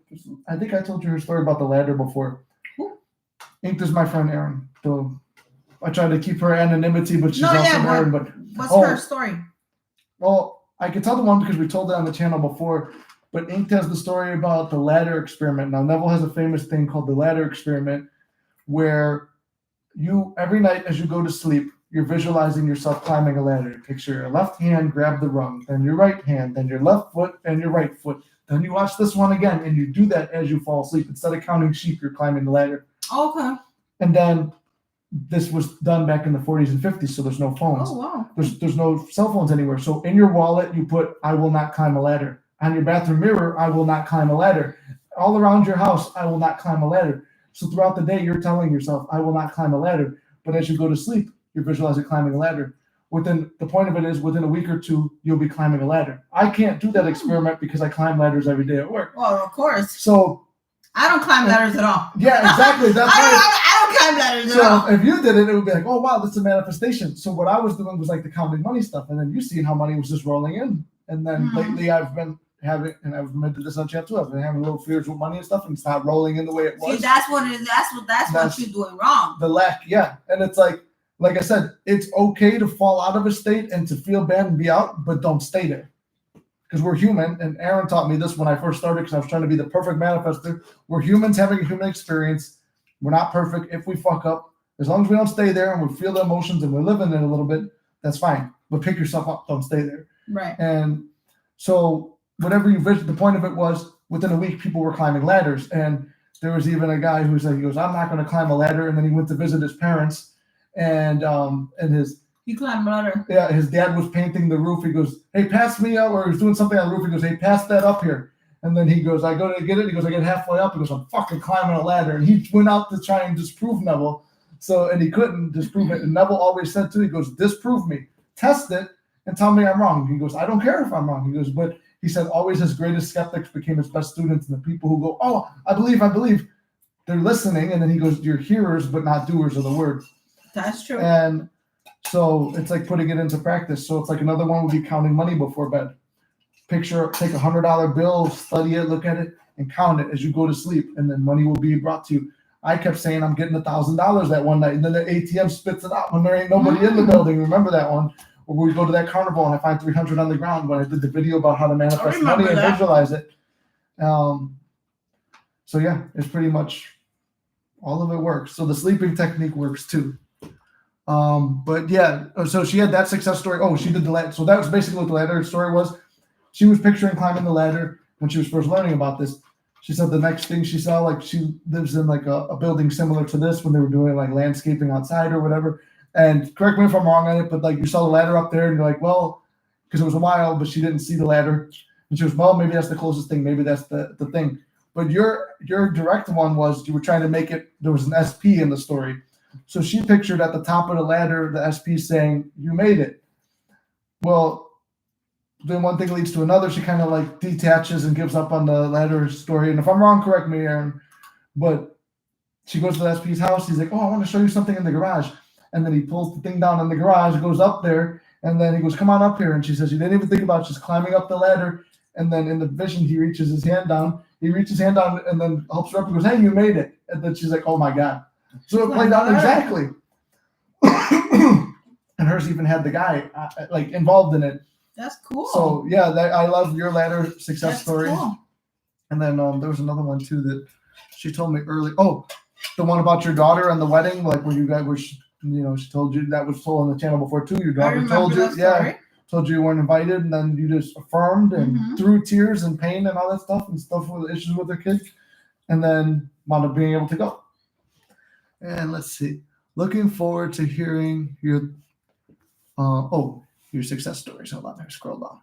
I think I told you her story about the ladder before. Ink is my friend Erin. So I try to keep her anonymity, but she's also Erin. But what's her story? Well, I can tell the one because we told it on the channel before. But Ink tells the story about the ladder experiment. Now, Neville has a famous thing called the ladder experiment, where every night as you go to sleep, you're visualizing yourself climbing a ladder. Picture your left hand, grab the rung, then your right hand, then your left foot, and your right foot. Then you watch this one again, and you do that as you fall asleep. Instead of counting sheep, you're climbing the ladder. Okay. And then this was done back in the 40s and 50s, so there's no phones. Oh, wow. There's no cell phones anywhere. So in your wallet, you put, I will not climb a ladder. On your bathroom mirror, I will not climb a ladder. All around your house, I will not climb a ladder. So throughout the day, you're telling yourself, I will not climb a ladder. But as you go to sleep, you're visualizing climbing a ladder. The point of it is, within a week or two, you'll be climbing a ladder. I can't do that experiment because I climb ladders every day at work. Well, of course. So I don't climb ladders at all. Yeah, exactly. That's I don't climb ladders at all. So if you did it, it would be like, oh, wow, that's a manifestation. So what I was doing was like the counting money stuff. And then you see how money was just rolling in. And then lately I've been having, and I've admitted this on chat too, I've been having little fears with money and stuff, and it's not rolling in the way it was. See, that's what you're doing wrong. The lack, yeah. And it's like I said, it's okay to fall out of a state and to feel bad and be out, but don't stay there. Because we're human, and Aaron taught me this when I first started, because I was trying to be the perfect manifester. We're humans having a human experience. We're not perfect. If we fuck up, as long as we don't stay there and we feel the emotions and we're living it a little bit, that's fine. But pick yourself up, don't stay there. Right. And so whatever you vision, the point of it was within a week, people were climbing ladders. And there was even a guy who said, he goes, I'm not going to climb a ladder. And then he went to visit his parents, and you climbed a ladder. Yeah, his dad was painting the roof. He goes, hey, pass me up, or he was doing something on the roof. He goes, hey, pass that up here. And then he goes, I go to get it. He goes, I get halfway up. He goes, I'm fucking climbing a ladder. And he went out to try and disprove Neville. So, and he couldn't disprove it. And Neville always said to, he goes, disprove me, test it, and tell me I'm wrong. He goes, I don't care if I'm wrong. He goes, but he said, always his greatest skeptics became his best students, and the people who go, oh, I believe, they're listening. And then he goes, you're hearers, but not doers of the word. That's true. And so it's like putting it into practice. So it's like another one would be counting money before bed. Take a $100 bill, study it, look at it, and count it as you go to sleep, and then money will be brought to you. I kept saying I'm getting $1,000 that one night, and then the ATM spits it out when there ain't nobody in the building. Remember that one? Or we go to that carnival and I find 300 on the ground when I did the video about how to manifest money and visualize it. So yeah, it's pretty much all of it works. So the sleeping technique works too. But yeah, so she had that success story. Oh, she did the ladder. So that was basically what the ladder story was. She was picturing climbing the ladder when she was first learning about this. She said the next thing she saw, like she lives in like a building similar to this when they were doing like landscaping outside or whatever. And correct me if I'm wrong on it, but like you saw the ladder up there and you're like, well, because it was a while, but she didn't see the ladder. And she was, well, maybe that's the closest thing. Maybe that's the thing. But your direct one was you were trying to make it, there was an SP in the story. So she pictured at the top of the ladder, the SP saying, you made it. Well, then one thing leads to another. She kind of like detaches and gives up on the ladder story. And if I'm wrong, correct me, Aaron. But she goes to the SP's house. He's like, oh, I want to show you something in the garage. And then he pulls the thing down in the garage, goes up there, and then he goes, come on up here. And she says, you didn't even think about just climbing up the ladder. And then in the vision, he reaches his hand down. He reaches his hand down and then helps her up and goes, hey, you made it. And then she's like, oh my God. So it played out exactly. And hers even had the guy like involved in it. That's cool. So yeah, I love your ladder success story. Cool. And then there was another one too that she told me early. Oh, the one about your daughter and the wedding, like where you guys were, she told you that was told on the channel before too. Your daughter told you, told you weren't invited, and then you just affirmed and through tears and pain and all that stuff and stuff with issues with her kids, and then wound up being able to go. And let's see. Looking forward to hearing your your success stories. Hold on there. Scroll down.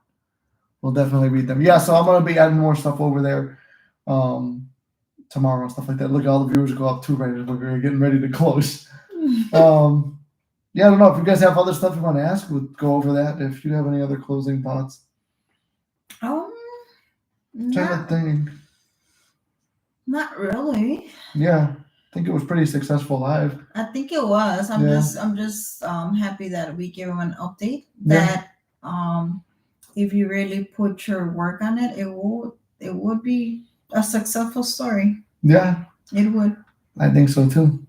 We'll definitely read them. Yeah, so I'm going to be adding more stuff over there tomorrow and stuff like that. Look, all the viewers go up too right as we're getting ready to close. Yeah, I don't know. If you guys have other stuff you want to ask, we'll go over that. If you have any other closing thoughts. Not really. Yeah. I think it was pretty successful live. I think it was. I'm just happy that we gave him an update that if you really put your work on it, it would be a successful story. Yeah, it would. I think so too.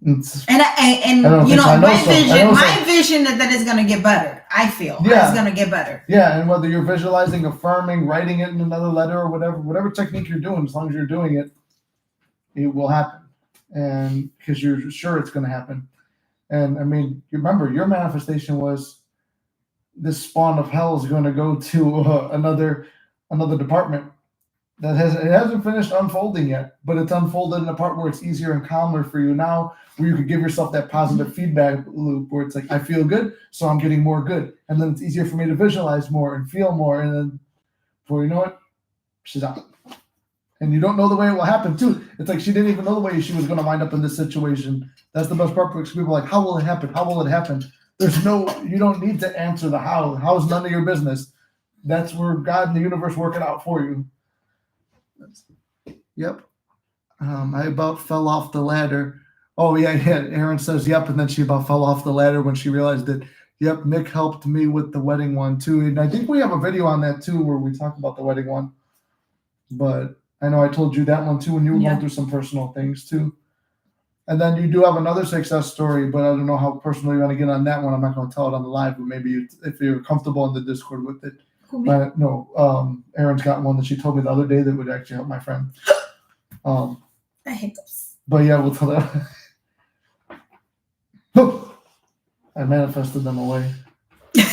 My vision is that it's gonna get better. I feel it's gonna get better. Yeah, and whether you're visualizing, affirming, writing it in another letter, or whatever technique you're doing, as long as you're doing it, it will happen. And because you're sure it's going to happen. And I mean, you remember your manifestation was this spawn of hell is going to go to another department that hasn't finished unfolding yet, but it's unfolded in a part where it's easier and calmer for you now, where you could give yourself that positive feedback loop where it's like, I feel good, so I'm getting more good. And then it's easier for me to visualize more and feel more. And then before you know it, she's out. And you don't know the way it will happen too. It's like she didn't even know the way she was going to wind up in this situation. That's the best part, because people are like, how will it happen? How will it happen? You don't need to answer the how. How's none of your business. That's where God and the universe work it out for you. Yep. I about fell off the ladder. Oh, yeah. Aaron says, yep. And then she about fell off the ladder when she realized that Yep, Nick helped me with the wedding one too, and I think we have a video on that too where we talk about the wedding one. But I know I told you that one too when you were going through some personal things too. And then you do have another success story, but I don't know how personal you want to get on that one. I'm not going to tell it on the live, but maybe if you're comfortable in the Discord with it. But no, Erin's got one that she told me the other day that would actually help my friend. The hiccups. But yeah, we'll tell that. I manifested them away. See,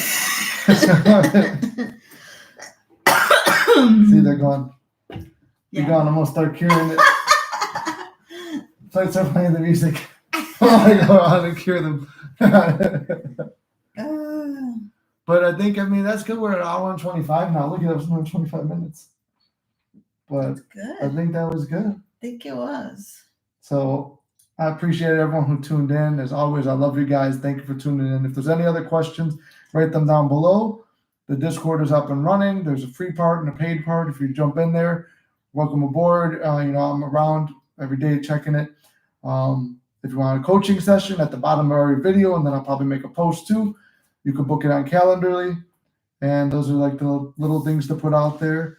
they're gone. They're gone. I'm going to start curing it. Start playing the music. I go on and cure them. But I think, that's good. We're at an hour and 25 now. Look at that, it was 25 minutes. But good. I think that was good. I think it was. So I appreciate everyone who tuned in. As always, I love you guys. Thank you for tuning in. If there's any other questions, write them down below. The Discord is up and running. There's a free part and a paid part. If you jump in there, welcome aboard. I'm around every day checking it. If you want a coaching session, at the bottom of every video, and then I'll probably make a post too. You can book it on Calendarly, and those are like the little things to put out there.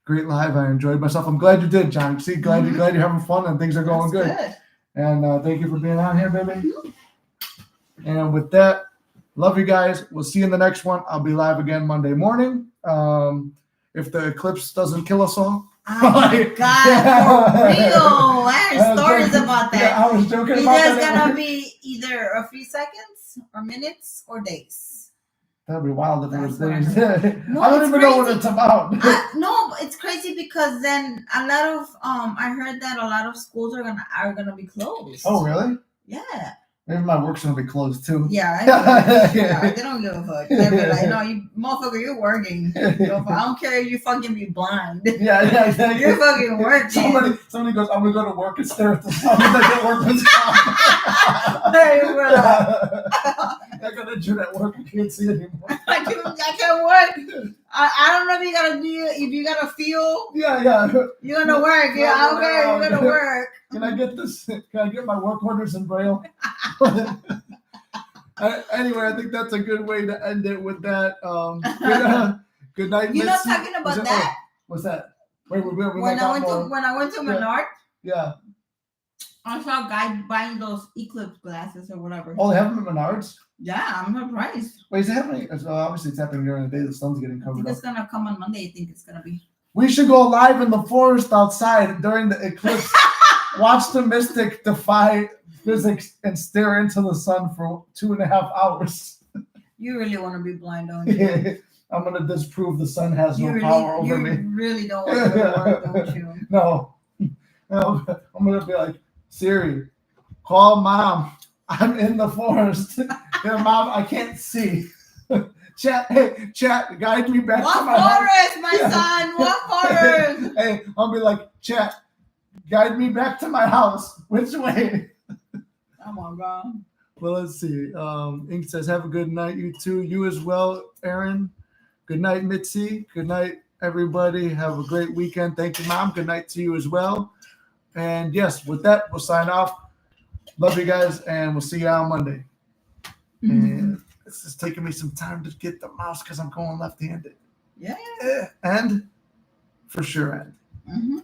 Great live. I enjoyed myself. I'm glad you did, John. See, glad you're having fun and things are going good. And thank you for being on here, baby. And with that, love you guys. We'll see you in the next one. I'll be live again Monday morning. If the eclipse doesn't kill us all. Oh my God, for real. I heard stories about that. Yeah, I was joking about that. It's gonna be either a few seconds or minutes or days. That'd be wild if it was days. No, I don't even know what it's about. No, it's crazy because then a lot of I heard that a lot of schools are gonna be closed. Oh really? Yeah. Maybe my work's gonna be closed too. Yeah, I know. Yeah, they don't give a fuck. They'll be like, no, you motherfucker, you're working. I don't care if you fucking be blind. Yeah, exactly. You're fucking working. Somebody goes, I'm gonna go to work and stare at the sun. I get workman's comp. They're gonna do that work. You can't see anymore. I can't work. I don't know if you gotta feel. Yeah. You're gonna work. Yeah, I don't care. You're gonna work. Can I get this? Can I get my work orders in Braille? Anyway, I think that's a good way to end it with that. Good night. You're not talking about that? What's that? Wait, when I went to Menard. Yeah. I saw a guy buying those eclipse glasses or whatever. Oh, they have them at Menards? Yeah, I'm surprised. Wait, is it happening? Obviously, it's happening during the day. The sun's getting covered up. It's gonna come on Monday. I think it's gonna be. We should go live in the forest outside during the eclipse. Watch the mystic defy physics and stare into the sun for 2.5 hours. You really want to be blind, don't you? I'm going to disprove the sun has no power over me. You really don't want to work, don't you? No. I'm going to be like, Siri, call mom. I'm in the forest. Yeah, mom, I can't see. Chat, guide me back to my house. My son, what forest? Hey, I'll be like, chat, guide me back to my house. Which way? Oh my God. Well, let's see. Ink says, have a good night, you too. You as well, Erin. Good night, Mitzi. Good night, everybody. Have a great weekend. Thank you, Mom. Good night to you as well. And yes, with that, we'll sign off. Love you guys, and we'll see you on Monday. Mm-hmm. And this is taking me some time to get the mouse because I'm going left-handed. Yeah. And for sure end. Mm-hmm.